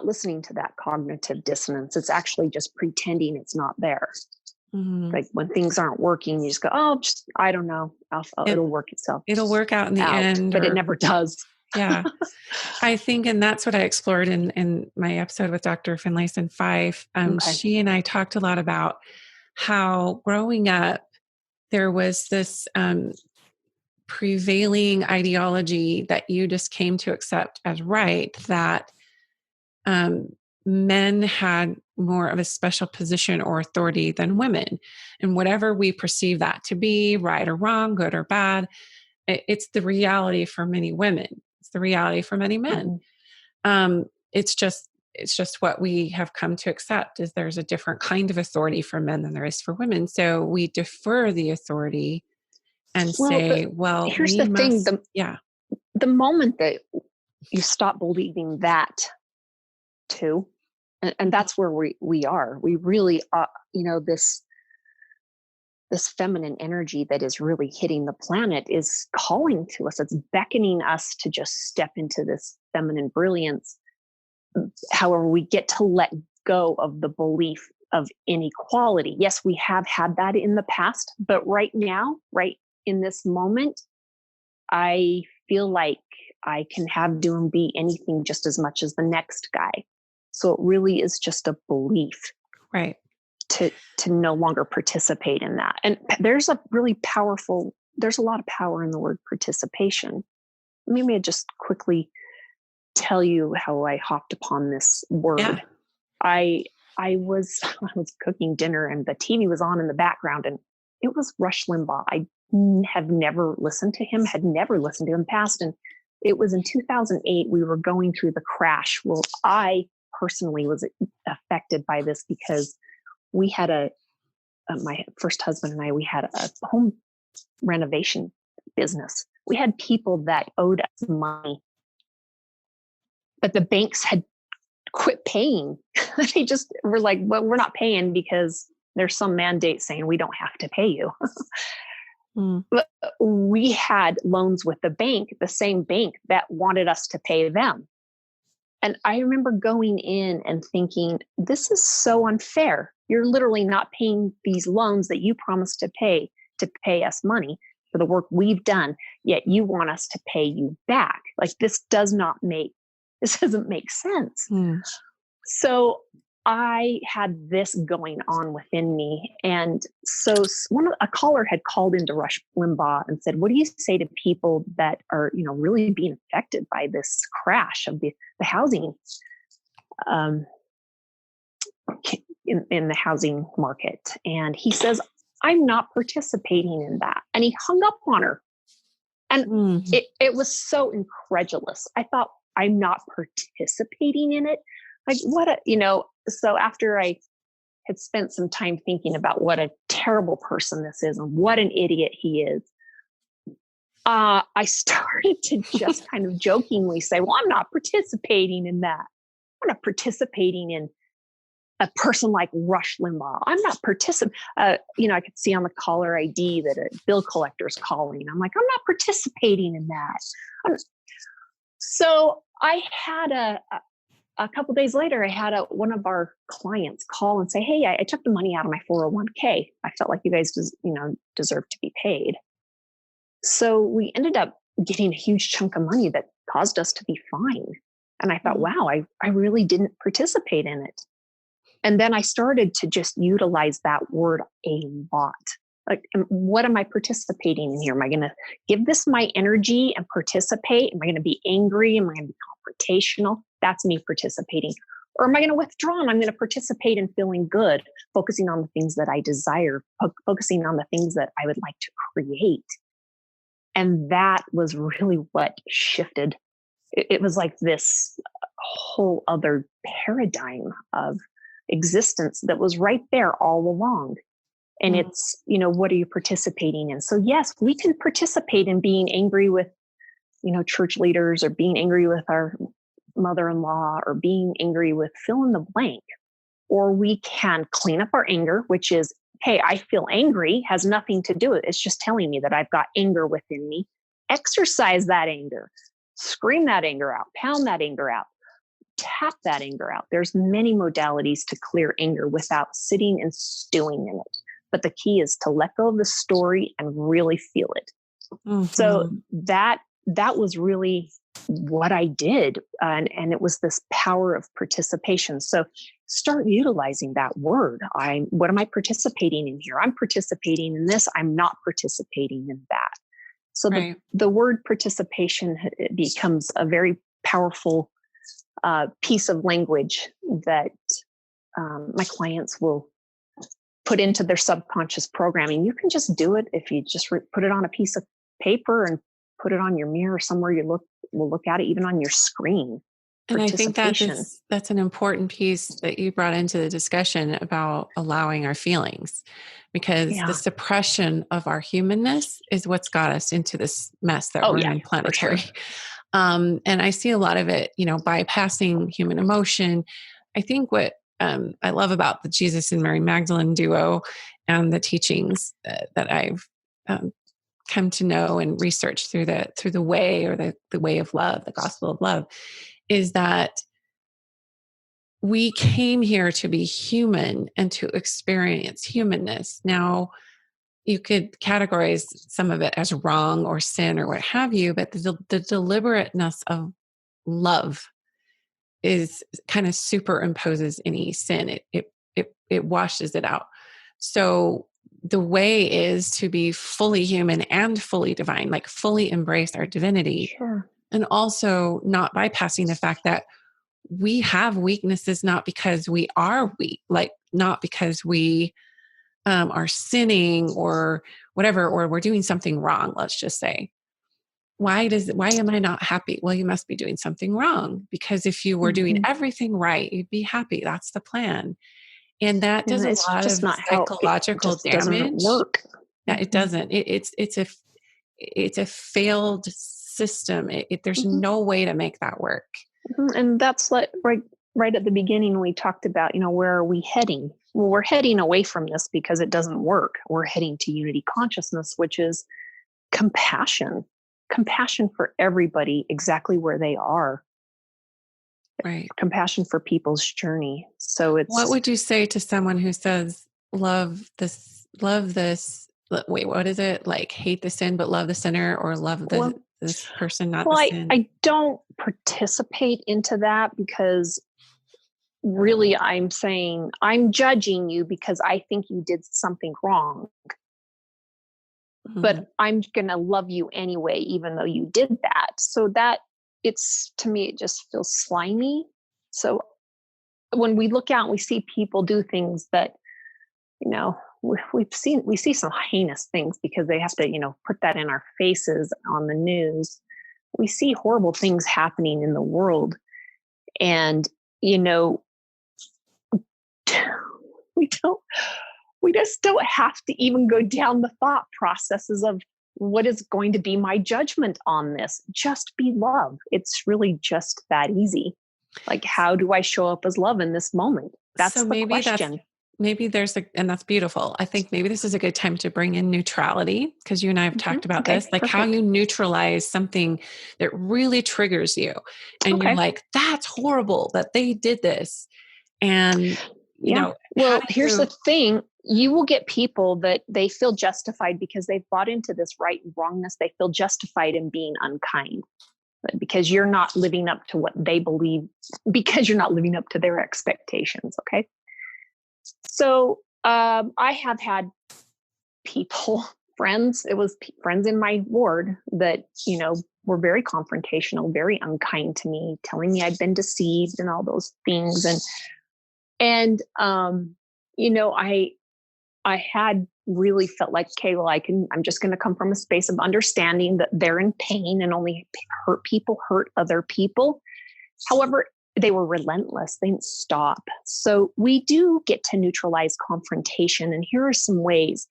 listening to that cognitive dissonance. It's actually just pretending it's not there. Like when things aren't working, you just go, I don't know. It'll work itself. It'll work out in the end. But it never does. Yeah. I think, and that's what I explored in my episode with Dr. Finlayson Fife. Okay. She and I talked a lot about how growing up, there was this prevailing ideology that you just came to accept as right, that um, men had more of a special position or authority than women. And whatever we perceive that to be, right or wrong, good or bad, it's the reality for many women. It's the reality for many men. Mm-hmm. It's just what we have come to accept, is there's a different kind of authority for men than there is for women. So we defer the authority and say, well, here's we the thing. must, The moment that you stop believing that too, and that's where we are. We really are, this feminine energy that is really hitting the planet is calling to us. It's beckoning us to just step into this feminine brilliance. However, we get to let go of the belief of inequality. Yes, we have had that in the past, but right now, right in this moment, I feel like I can have, do, and be anything just as much as the next guy. So it really is just a belief. Right. To no longer participate in that. And there's a lot of power in the word participation. Maybe I just quickly tell you how I hopped upon this word. Yeah. I was cooking dinner and the TV was on in the background and it was Rush Limbaugh. I have never listened to him, had never listened to him past. And it was in 2008, we were going through the crash. Well, I personally was affected by this because we had my first husband and I, we had a home renovation business. We had people that owed us money, but the banks had quit paying. They just were like, well, we're not paying because there's some mandate saying we don't have to pay you. But we had loans with the bank, the same bank that wanted us to pay them. And I remember going in and thinking, this is so unfair. You're literally not paying these loans that you promised to pay us money for the work we've done, yet you want us to pay you back. Like this doesn't make sense. So I had this going on within me. And so a caller had called into Rush Limbaugh and said, what do you say to people that are, really being affected by this crash of the housing, in the housing market? And he says, I'm not participating in that. And he hung up on her. And it was so incredulous. I thought, I'm not participating in it. Like so after I had spent some time thinking about what a terrible person this is and what an idiot he is, I started to just kind of jokingly say, well, I'm not participating in that. I'm not participating in a person like Rush Limbaugh. I'm not participating. I could see on the caller ID that a bill collector's calling. I'm like, I'm not participating in that. So I had a couple of days later, I had one of our clients call and say, hey, I took the money out of my 401k. I felt like you guys deserve to be paid. So we ended up getting a huge chunk of money that caused us to be fine. And I thought, wow, I really didn't participate in it. And then I started to just utilize that word a lot. Like, what am I participating in here? Am I going to give this my energy and participate? Am I going to be angry? Am I going to be confrontational? That's me participating. Or am I going to withdraw and I'm going to participate in feeling good, focusing on the things that I desire, focusing on the things that I would like to create? And that was really what shifted. It was like this whole other paradigm of existence that was right there all along. And it's, what are you participating in? So yes, we can participate in being angry with, church leaders, or being angry with our mother-in-law, or being angry with fill in the blank. Or we can clean up our anger, which is, hey, I feel angry, has nothing to do with it. It's just telling me that I've got anger within me. Exercise that anger, scream that anger out, pound that anger out, tap that anger out. There's many modalities to clear anger without sitting and stewing in it. But the key is to let go of the story and really feel it. So that was really what I did. And it was this power of participation. So start utilizing that word. What am I participating in here? I'm participating in this. I'm not participating in that. So Right. the word participation becomes a very powerful piece of language that my clients will put into their subconscious programming. You can just do it if you just put it on a piece of paper and put it on your mirror somewhere will look at it, even on your screen. And I think that's an important piece that you brought into the discussion about allowing our feelings, because the suppression of our humanness is what's got us into this mess that we're in planetary. Sure. And I see a lot of it, bypassing human emotion. I think what I love about the Jesus and Mary Magdalene duo and the teachings that I've come to know and research through the way, or the way of love, the gospel of love, is that we came here to be human and to experience humanness. Now, you could categorize some of it as wrong or sin or what have you, but the deliberateness of love is kind of superimposes any sin. It washes it out. So the way is to be fully human and fully divine, like fully embrace our divinity. Sure. And also not bypassing the fact that we have weaknesses, not because we are weak, like not because we are sinning or whatever, or we're doing something wrong. Let's just say, why am I not happy? Well, you must be doing something wrong, because if you were doing everything right, you'd be happy. That's the plan. And that does a lot of psychological damage. Doesn't work. Yeah, it doesn't. It's a failed system. There's no way to make that work. And that's like right at the beginning, we talked about, where are we heading? Well, we're heading away from this because it doesn't work. We're heading to unity consciousness, which is compassion for everybody exactly where they are. Right. Compassion for people's journey. So what would you say to someone who says, love this, wait, what is it? Like hate the sin, but love the sinner, or love this person, not the sin? I don't participate into that, because really I'm saying I'm judging you because I think you did something wrong. But I'm going to love you anyway, even though you did that. So that to me, it just feels slimy. So when we look out and we see people do things that, we see some heinous things because they have to, put that in our faces on the news. We see horrible things happening in the world. And, we just don't have to even go down the thought processes of what is going to be my judgment on this. Just be love. It's really just that easy. Like, how do I show up as love in this moment? That's the question. And that's beautiful. I think maybe this is a good time to bring in neutrality, because you and I have talked about this, like perfect. How you neutralize something that really triggers you. And you're like, that's horrible that they did this. And, well, here's the thing. You will get people that they feel justified because they've bought into this right and wrongness. They feel justified in being unkind because you're not living up to what they believe, because you're not living up to their expectations. Okay. So I have had friends in my ward that, were very confrontational, very unkind to me, telling me I'd been deceived and all those things. And I had really felt like, okay, well, I'm just going to come from a space of understanding that they're in pain, and only hurt people hurt other people. However, they were relentless. They didn't stop. So we do get to neutralize confrontation. And here are some ways.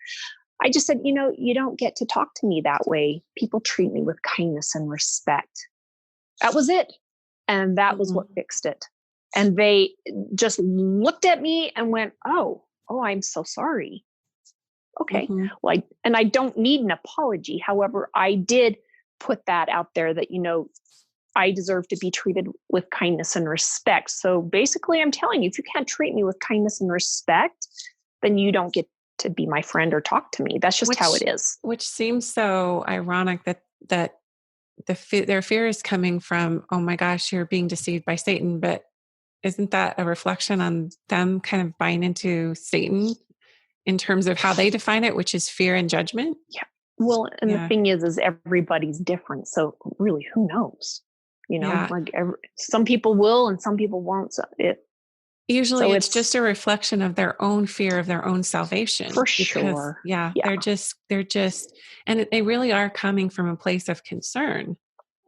I just said, you don't get to talk to me that way. People treat me with kindness and respect. That was it. And that was what fixed it. And they just looked at me and went, oh, I'm so sorry. Okay. Well, I don't need an apology. However, I did put that out there that, I deserve to be treated with kindness and respect. So basically, I'm telling you, if you can't treat me with kindness and respect, then you don't get to be my friend or talk to me. That's just how it is. Which seems so ironic that their fear is coming from, oh my gosh, you're being deceived by Satan. But isn't that a reflection on them kind of buying into Satan in terms of how they define it, which is fear and judgment? Yeah. Well, and the thing is everybody's different. So really, who knows? Like some people will and some people won't. Usually it's just a reflection of their own fear of their own salvation. For sure. Yeah. They're just, and they really are coming from a place of concern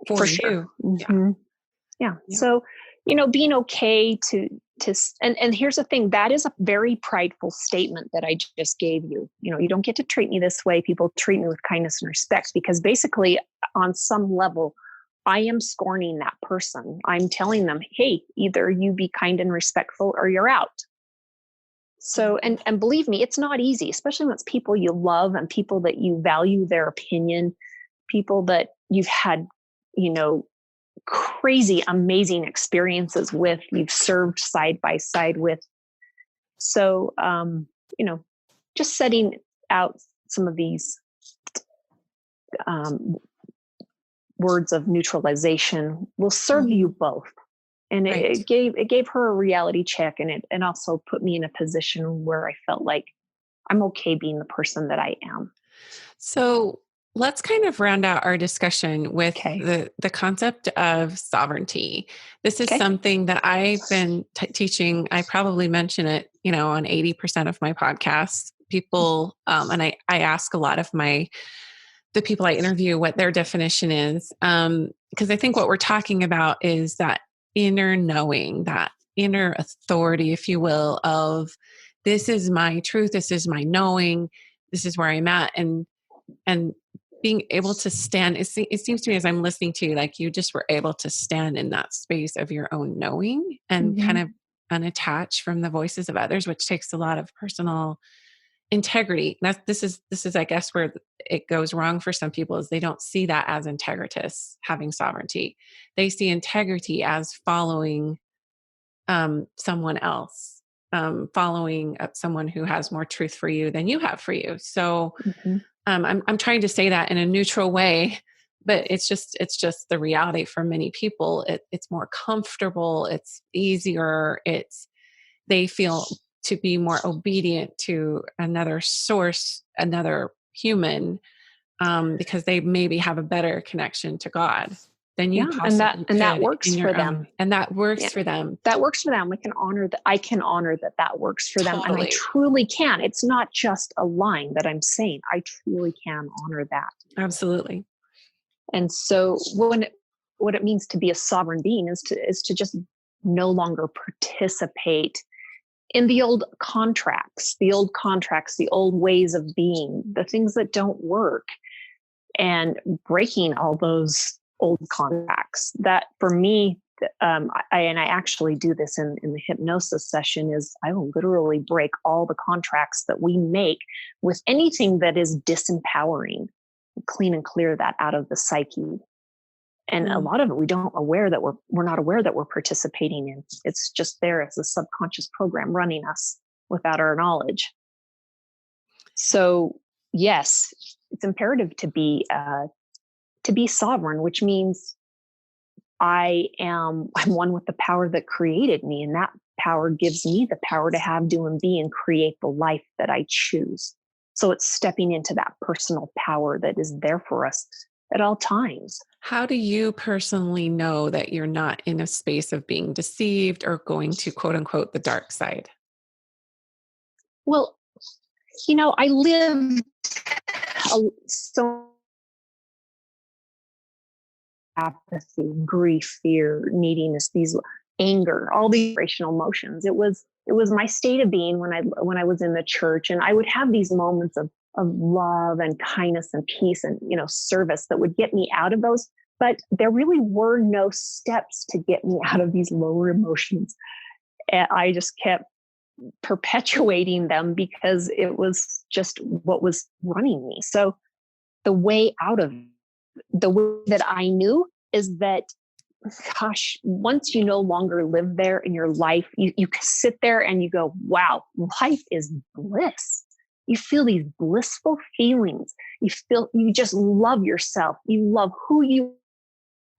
for you. Mm-hmm. Yeah. So, being okay to, and here's the thing, that is a very prideful statement that I just gave you. You don't get to treat me this way. People treat me with kindness and respect, because basically on some level, I am scorning that person. I'm telling them, hey, either you be kind and respectful or you're out. So, and believe me, it's not easy, especially when it's people you love and people that you value their opinion, people that you've had, crazy, amazing experiences with, you've served side by side with. So, just setting out some of these words of neutralization will serve you both. And it gave her a reality check, and it also put me in a position where I felt like I'm okay being the person that I am. So let's kind of round out our discussion with the concept of sovereignty. This is something that I've been teaching. I probably mention it, on 80% of my podcasts. People, and I ask a lot of the people I interview what their definition is. Because I think what we're talking about is that inner knowing, that inner authority, if you will, of this is my truth, this is my knowing, this is where I'm at. And being able to stand, it seems to me as I'm listening to you, like you just were able to stand in that space of your own knowing and kind of unattach from the voices of others, which takes a lot of personal integrity. This is I guess where it goes wrong for some people, is they don't see that as integritous, having sovereignty. They see integrity as following someone else, following someone who has more truth for you than you have for you. So I'm trying to say that in a neutral way, but it's just the reality for many people. It's more comfortable, it's easier, they feel to be more obedient to another source, another human, because they maybe have a better connection to God than you possibly could. And that works for them. And that works for them. That works for them. We can honor that. I can honor that works for them. And I truly can. It's not just a line that I'm saying. I truly can honor that. Absolutely. And so what it means to be a sovereign being is to just no longer participate in the old contracts, the old ways of being, the things that don't work, and breaking all those old contracts. That for me, I actually do this in the hypnosis session, is I will literally break all the contracts that we make with anything that is disempowering, clean and clear that out of the psyche. And a lot of it, we're not aware that we're participating in. It's just there as a subconscious program running us without our knowledge. So yes, it's imperative to be sovereign, which means I'm one with the power that created me. And that power gives me the power to have, do, and be, and create the life that I choose. So it's stepping into that personal power that is there for us at all times. How do you personally know that you're not in a space of being deceived or going to, quote unquote, the dark side? Well, I lived so apathy, grief, fear, neediness, these anger, all these rational emotions. It was my state of being when I was in the church, and I would have these moments of love and kindness and peace and service that would get me out of those. But there really were no steps to get me out of these lower emotions. And I just kept perpetuating them because it was just what was running me. So the way that I knew is that, gosh, once you no longer live there in your life, you sit there and you go, wow, life is bliss. You feel these blissful feelings. You just love yourself. You love who you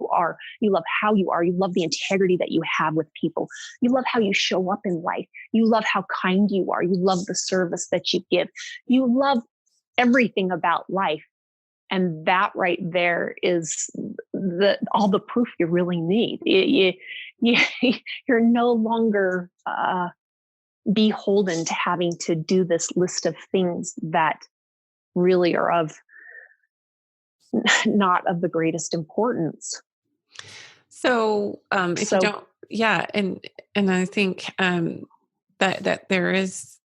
are. You love how you are. You love the integrity that you have with people. You love how you show up in life. You love how kind you are. You love the service that you give. You love everything about life. And that right there is all the proof you really need. You're no longer beholden to having to do this list of things that really are not of the greatest importance. So if you don't, yeah. And I think that there is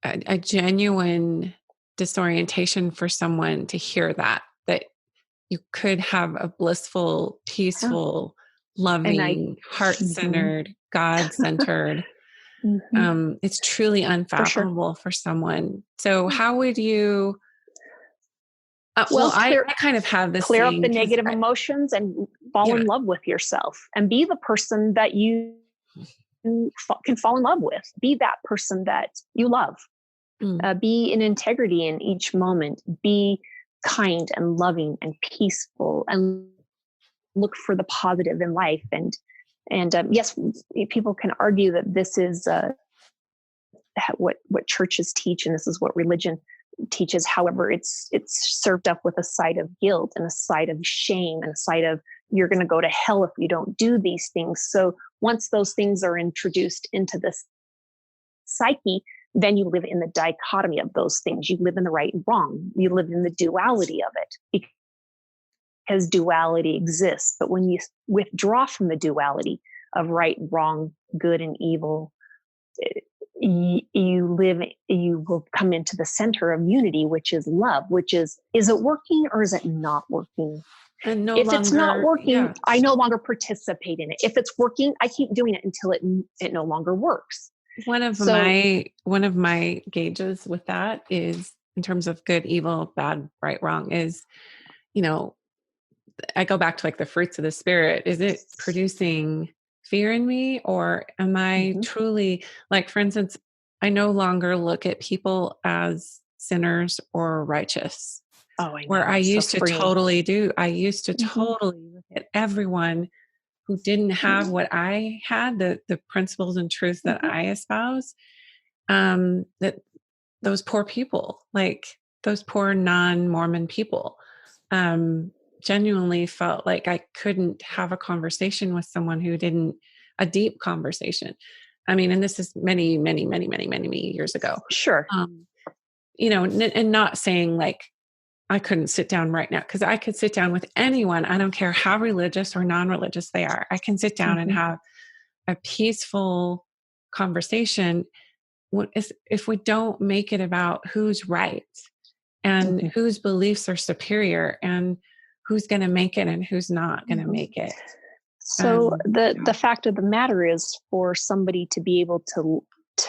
a genuine disorientation for someone to hear that you could have a blissful, peaceful, loving, heart-centered, God-centered. It's truly unfathomable for someone. So how would you, I kind of have this clear up the negative emotions and fall in love with yourself and be the person that you can fall in love with. Be that person that you love. Be in integrity in each moment. Be kind and loving and peaceful and look for the positive in life. And yes, people can argue that this is what churches teach, and this is what religion teaches. However, it's served up with a side of guilt and a side of shame and a side of you're going to go to hell if you don't do these things. So once those things are introduced into this psyche, then you live in the dichotomy of those things. You live in the right and wrong. You live in the duality of it because duality exists. But when you withdraw from the duality of right and wrong, good and evil, you will come into the center of unity, which is love, which is it working or is it not working? And it's not working, I no longer participate in it. If it's working, I keep doing it until it no longer works. One of my gauges with that is in terms of good, evil, bad, right, wrong is, I go back to like the fruits of the spirit. Is it producing fear in me, or am I truly, like, for instance, I no longer look at people as sinners or righteous. Oh, I know. Where I used to totally do. I used to totally look at everyone who didn't have what I had, the principles and truths that I espouse, that those poor people, like those poor non-Mormon people, genuinely felt like I couldn't have a conversation with someone who didn't, a deep conversation. I mean, and this is many, many, many, many, many, many years ago. Sure. And not saying like, I couldn't sit down right now, because I could sit down with anyone. I don't care how religious or non-religious they are. I can sit down and have a peaceful conversation if we don't make it about who's right and whose beliefs are superior and who's going to make it and who's not going to make it. So the fact of the matter is, for somebody to be able to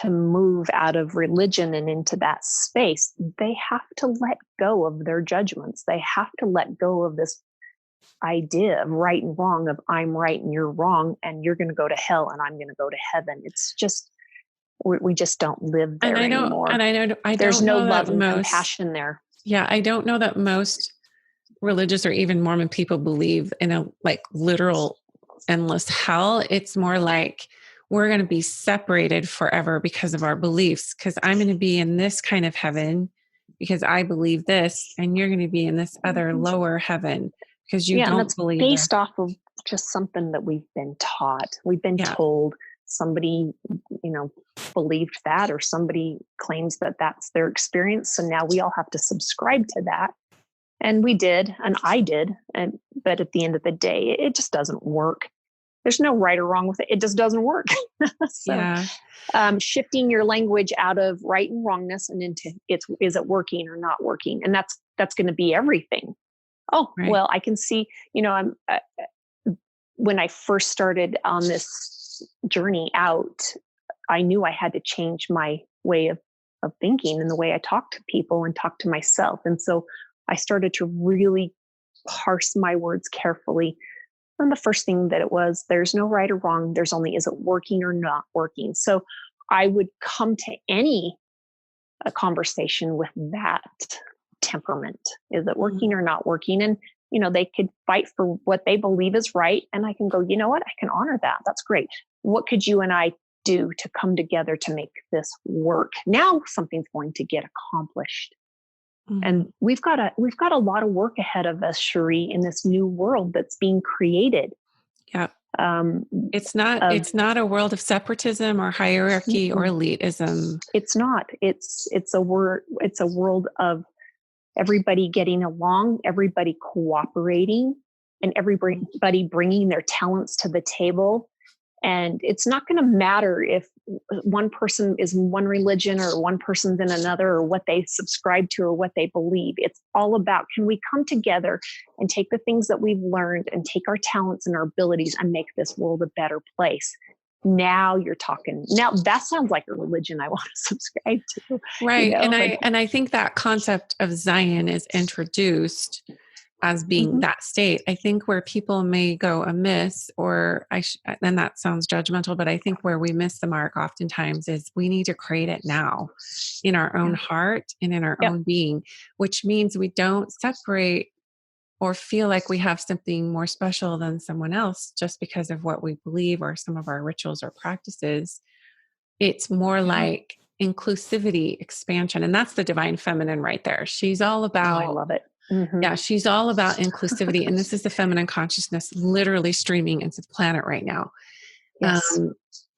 move out of religion and into that space, they have to let go of their judgments. They have to let go of this idea of right and wrong, of I'm right and you're wrong, and you're going to go to hell and I'm going to go to heaven. It's just, we just don't live there anymore. And I know there's no love and compassion there. Yeah. I don't know that most religious or even Mormon people believe in a like literal endless hell. It's more like, we're going to be separated forever because of our beliefs, because I'm going to be in this kind of heaven because I believe this, and you're going to be in this other lower heaven because you don't believe it. Based off of just something that we've been taught. We've been told. Somebody, believed that, or somebody claims that that's their experience. So now we all have to subscribe to that. And we did, and I did. But at the end of the day, it just doesn't work. There's no right or wrong with it. It just doesn't work. Shifting your language out of right and wrongness and into is it working or not working? And that's going to be everything. Oh, right. Well, I can see, when I first started on this journey out, I knew I had to change my way of thinking and the way I talk to people and talk to myself. And so I started to really parse my words carefully. And the first thing that it was, there's no right or wrong. There's only, is it working or not working? So I would come to a conversation with that temperament. Is it working or not working? And they could fight for what they believe is right. And I can go, you know what? I can honor that. That's great. What could you and I do to come together to make this work? Now something's going to get accomplished. Mm-hmm. And we've got a lot of work ahead of us, Cherie, in this new world that's being created. Yeah. It's not a world of separatism or hierarchy or elitism. It's not. It's a world of everybody getting along, everybody cooperating, and everybody bringing their talents to the table. And it's not going to matter if one person is in one religion or one person's in another, or what they subscribe to or what they believe. It's all about, can we come together and take the things that we've learned and take our talents and our abilities and make this world a better place? Now you're talking. Now that sounds like a religion I want to subscribe to. Right. And I think that concept of Zion is introduced as being that state. I think where people may go amiss, or and that sounds judgmental, but I think where we miss the mark oftentimes is we need to create it now in our own heart and in our own being, which means we don't separate or feel like we have something more special than someone else just because of what we believe or some of our rituals or practices. It's more like inclusivity, expansion. And that's the divine feminine right there. She's all about, I love it. Mm-hmm. Yeah, she's all about inclusivity. And this is the feminine consciousness literally streaming into the planet right now. Yes.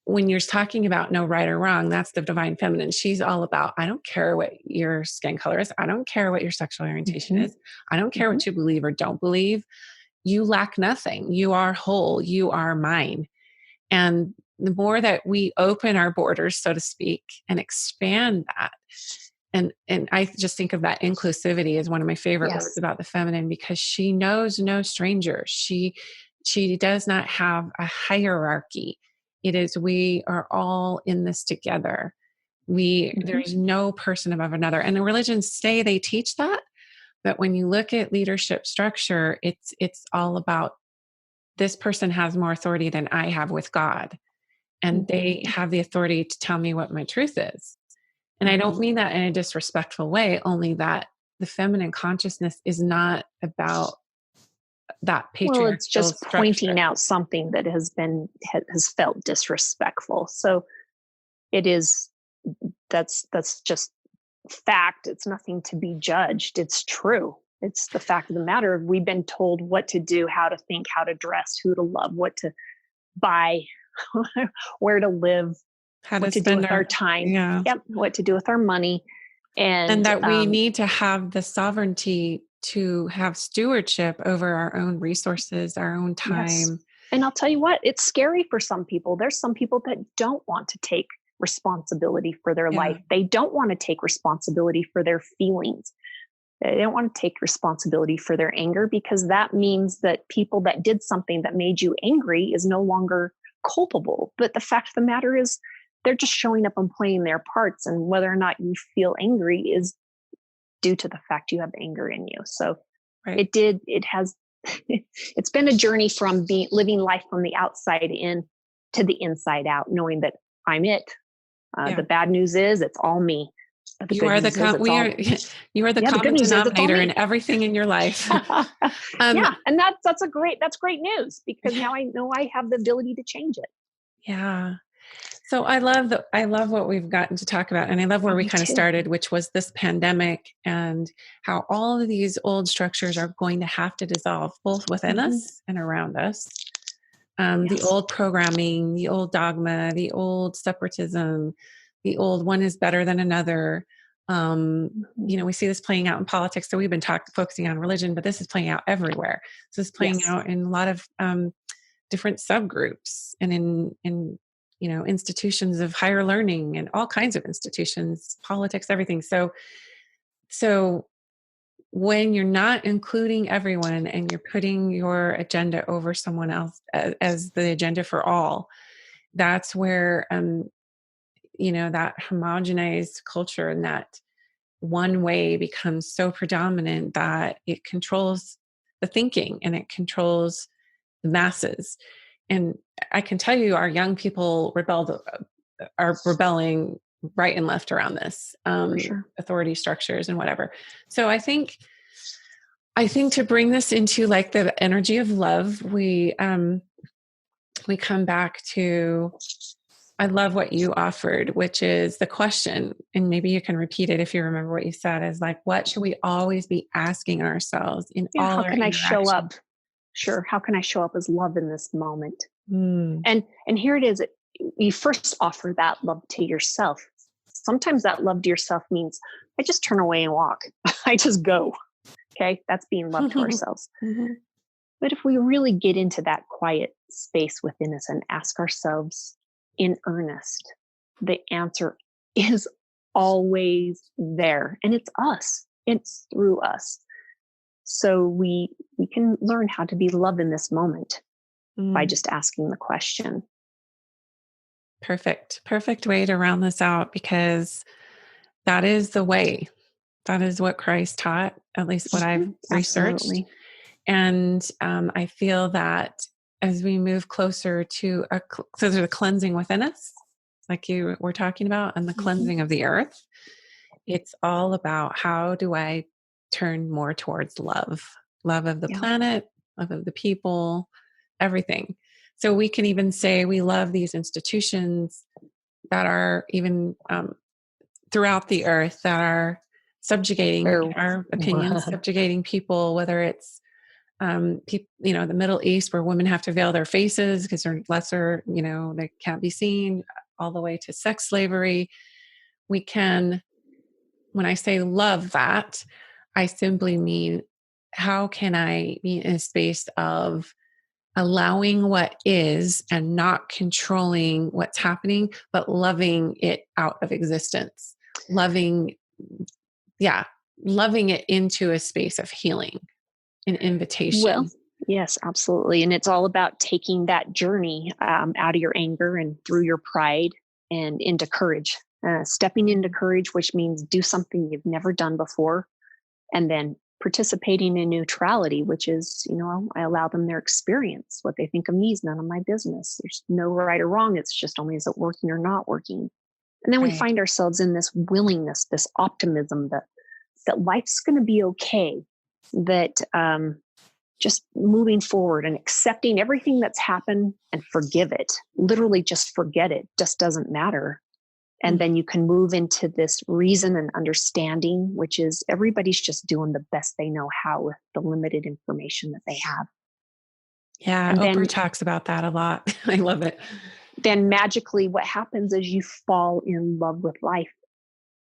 When you're talking about no right or wrong, that's the divine feminine. She's all about, I don't care what your skin color is. I don't care what your sexual orientation is. I don't care what you believe or don't believe. You lack nothing. You are whole. You are mine. And the more that we open our borders, so to speak, and expand that, and I just think of that inclusivity as one of my favorite words about the feminine, because she knows no stranger. She does not have a hierarchy. It is, we are all in this together. There's no person above another. And the religions say they teach that, but when you look at leadership structure, it's all about, this person has more authority than I have with God. And they have the authority to tell me what my truth is. And I don't mean that in a disrespectful way, only that the feminine consciousness is not about that patriarchal Well, it's just structure. Pointing out something that has felt disrespectful. So it is, that's just fact. It's nothing to be judged. It's true. It's the fact of the matter. We've been told what to do, how to think, how to dress, who to love, what to buy, where to live, how what to do with our time. Yeah. Yep. What to do with our money. And that we need to have the sovereignty to have stewardship over our own resources, our own time. Yes. And I'll tell you what, it's scary for some people. There's some people that don't want to take responsibility for their life. They don't want to take responsibility for their feelings. They don't want to take responsibility for their anger, because that means that people that did something that made you angry is no longer culpable. But the fact of the matter is, they're just showing up and playing their parts. And whether or not you feel angry is due to the fact you have anger in you. So it's been a journey from living life from the outside in to the inside out, knowing that I'm it. The bad news is it's all me. You are the common denominator in everything in your life. And that's great news, because now I know I have the ability to change it. Yeah. So I love what we've gotten to talk about. And I love where we kind of started, which was this pandemic, and how all of these old structures are going to have to dissolve, both within us and around us. The old programming, the old dogma, the old separatism, the old one is better than another. We see this playing out in politics. So we've been focusing on religion, but this is playing out everywhere. So this is playing out in a lot of different subgroups, and in institutions of higher learning and all kinds of institutions, politics, everything. So when you're not including everyone and you're putting your agenda over someone else as the agenda for all, that's where, that homogenized culture and that one way becomes so predominant that it controls the thinking and it controls the masses. And I can tell you, our young people are rebelling right and left around this, authority structures and whatever. So I think I think to bring this into like the energy of love, we come back to, I love what you offered, which is the question, and maybe you can repeat it if you remember what you said, is like, what should we always be asking ourselves in all how our can I show up? interactions? Sure. How can I show up as love in this moment? Mm. And here it is. You first offer that love to yourself. Sometimes that love to yourself means I just turn away and walk. I just go. Okay. That's being love to ourselves. Mm-hmm. But if we really get into that quiet space within us and ask ourselves in earnest, the answer is always there. And it's us. It's through us. So we can learn how to be love in this moment by just asking the question. Perfect way to round this out, because that is the way. That is what Christ taught, at least what I've researched. Absolutely. And I feel that as we move closer to the cleansing within us, like you were talking about, and the cleansing of the earth, it's all about, how do I turn more towards love of the planet, love of the people, everything. So we can even say we love these institutions that are even throughout the earth, that are subjugating our opinions, subjugating people, whether it's the Middle East, where women have to veil their faces because they're lesser, they can't be seen, all the way to sex slavery. We can, when I say love that, I simply mean, how can I be in a space of allowing what is and not controlling what's happening, but loving it out of existence, loving it into a space of healing, an invitation. Well, yes, absolutely. And it's all about taking that journey out of your anger and through your pride and into courage, stepping into courage, which means do something you've never done before. And then participating in neutrality, which is, I allow them their experience. What they think of me is none of my business. There's no right or wrong. It's just only, is it working or not working? And then we find ourselves in this willingness, this optimism that life's going to be okay, that just moving forward and accepting everything that's happened and forgive it. Literally just forget it. Just doesn't matter. And then you can move into this reason and understanding, which is everybody's just doing the best they know how with the limited information that they have. Yeah, and Oprah talks about that a lot. I love it. Then magically what happens is you fall in love with life.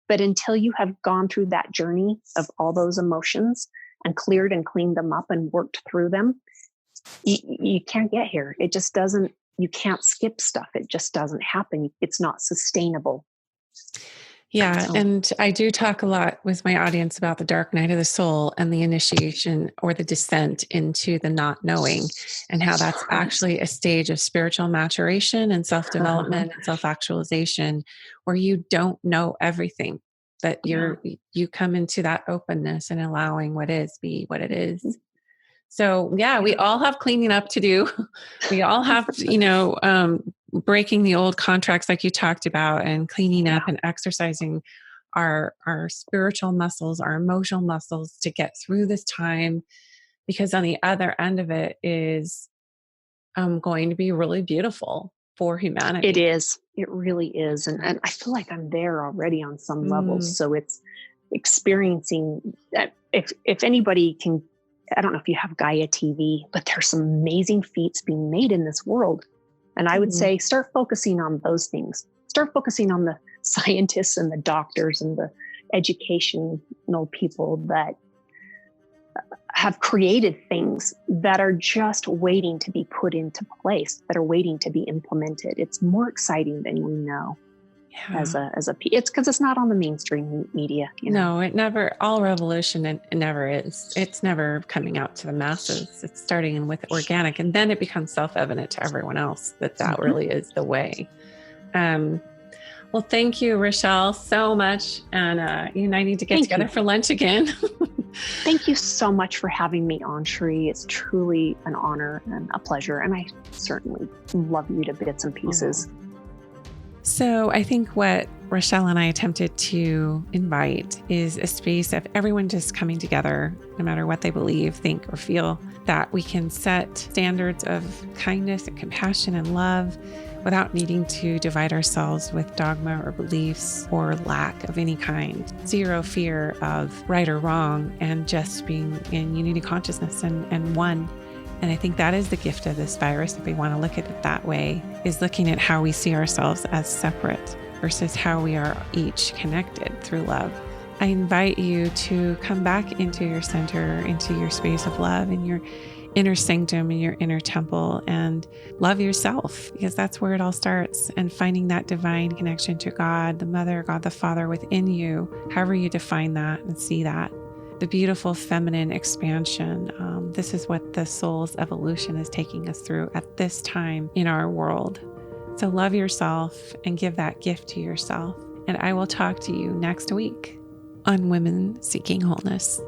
But until you have gone through that journey of all those emotions and cleared and cleaned them up and worked through them, you can't get here. It just doesn't. You can't skip stuff. It just doesn't happen. It's not sustainable. Yeah. And I do talk a lot with my audience about the dark night of the soul and the initiation or the descent into the not knowing, and how that's actually a stage of spiritual maturation and self-development and self-actualization, where you don't know everything, that you come into that openness and allowing what is be what it is. So we all have cleaning up to do. We all have, breaking the old contracts like you talked about, and cleaning up and exercising our spiritual muscles, our emotional muscles, to get through this time, because on the other end of it is going to be really beautiful for humanity. It is. It really is. And I feel like I'm there already on some levels. So it's experiencing that. If anybody can, I don't know if you have Gaia TV, but there's some amazing feats being made in this world. And I would say, start focusing on those things. Start focusing on the scientists and the doctors and the educational people that have created things that are just waiting to be put into place, that are waiting to be implemented. It's more exciting than we know. It's because it's not on the mainstream media. No, it never, all revolution, it never is. It's never coming out to the masses. It's starting with organic, and then it becomes self-evident to everyone else that really is the way. Well, thank you, Rachelle, so much. And you and I need to get together for lunch again. Thank you so much for having me on, Sheree. It's truly an honor and a pleasure. And I certainly love you to bits and pieces. So I think what Rachelle and I attempted to invite is a space of everyone just coming together, no matter what they believe, think, or feel, that we can set standards of kindness and compassion and love without needing to divide ourselves with dogma or beliefs or lack of any kind. Zero fear of right or wrong, and just being in unity consciousness and one. And I think that is the gift of this virus, if we want to look at it that way, is looking at how we see ourselves as separate versus how we are each connected through love. I invite you to come back into your center, into your space of love, in your inner sanctum, in your inner temple, and love yourself, because that's where it all starts. And finding that divine connection to God, the Mother, God the Father within you, however you define that and see that. The beautiful feminine expansion. This is what the soul's evolution is taking us through at this time in our world. So love yourself and give that gift to yourself. And I will talk to you next week on Women Seeking Wholeness.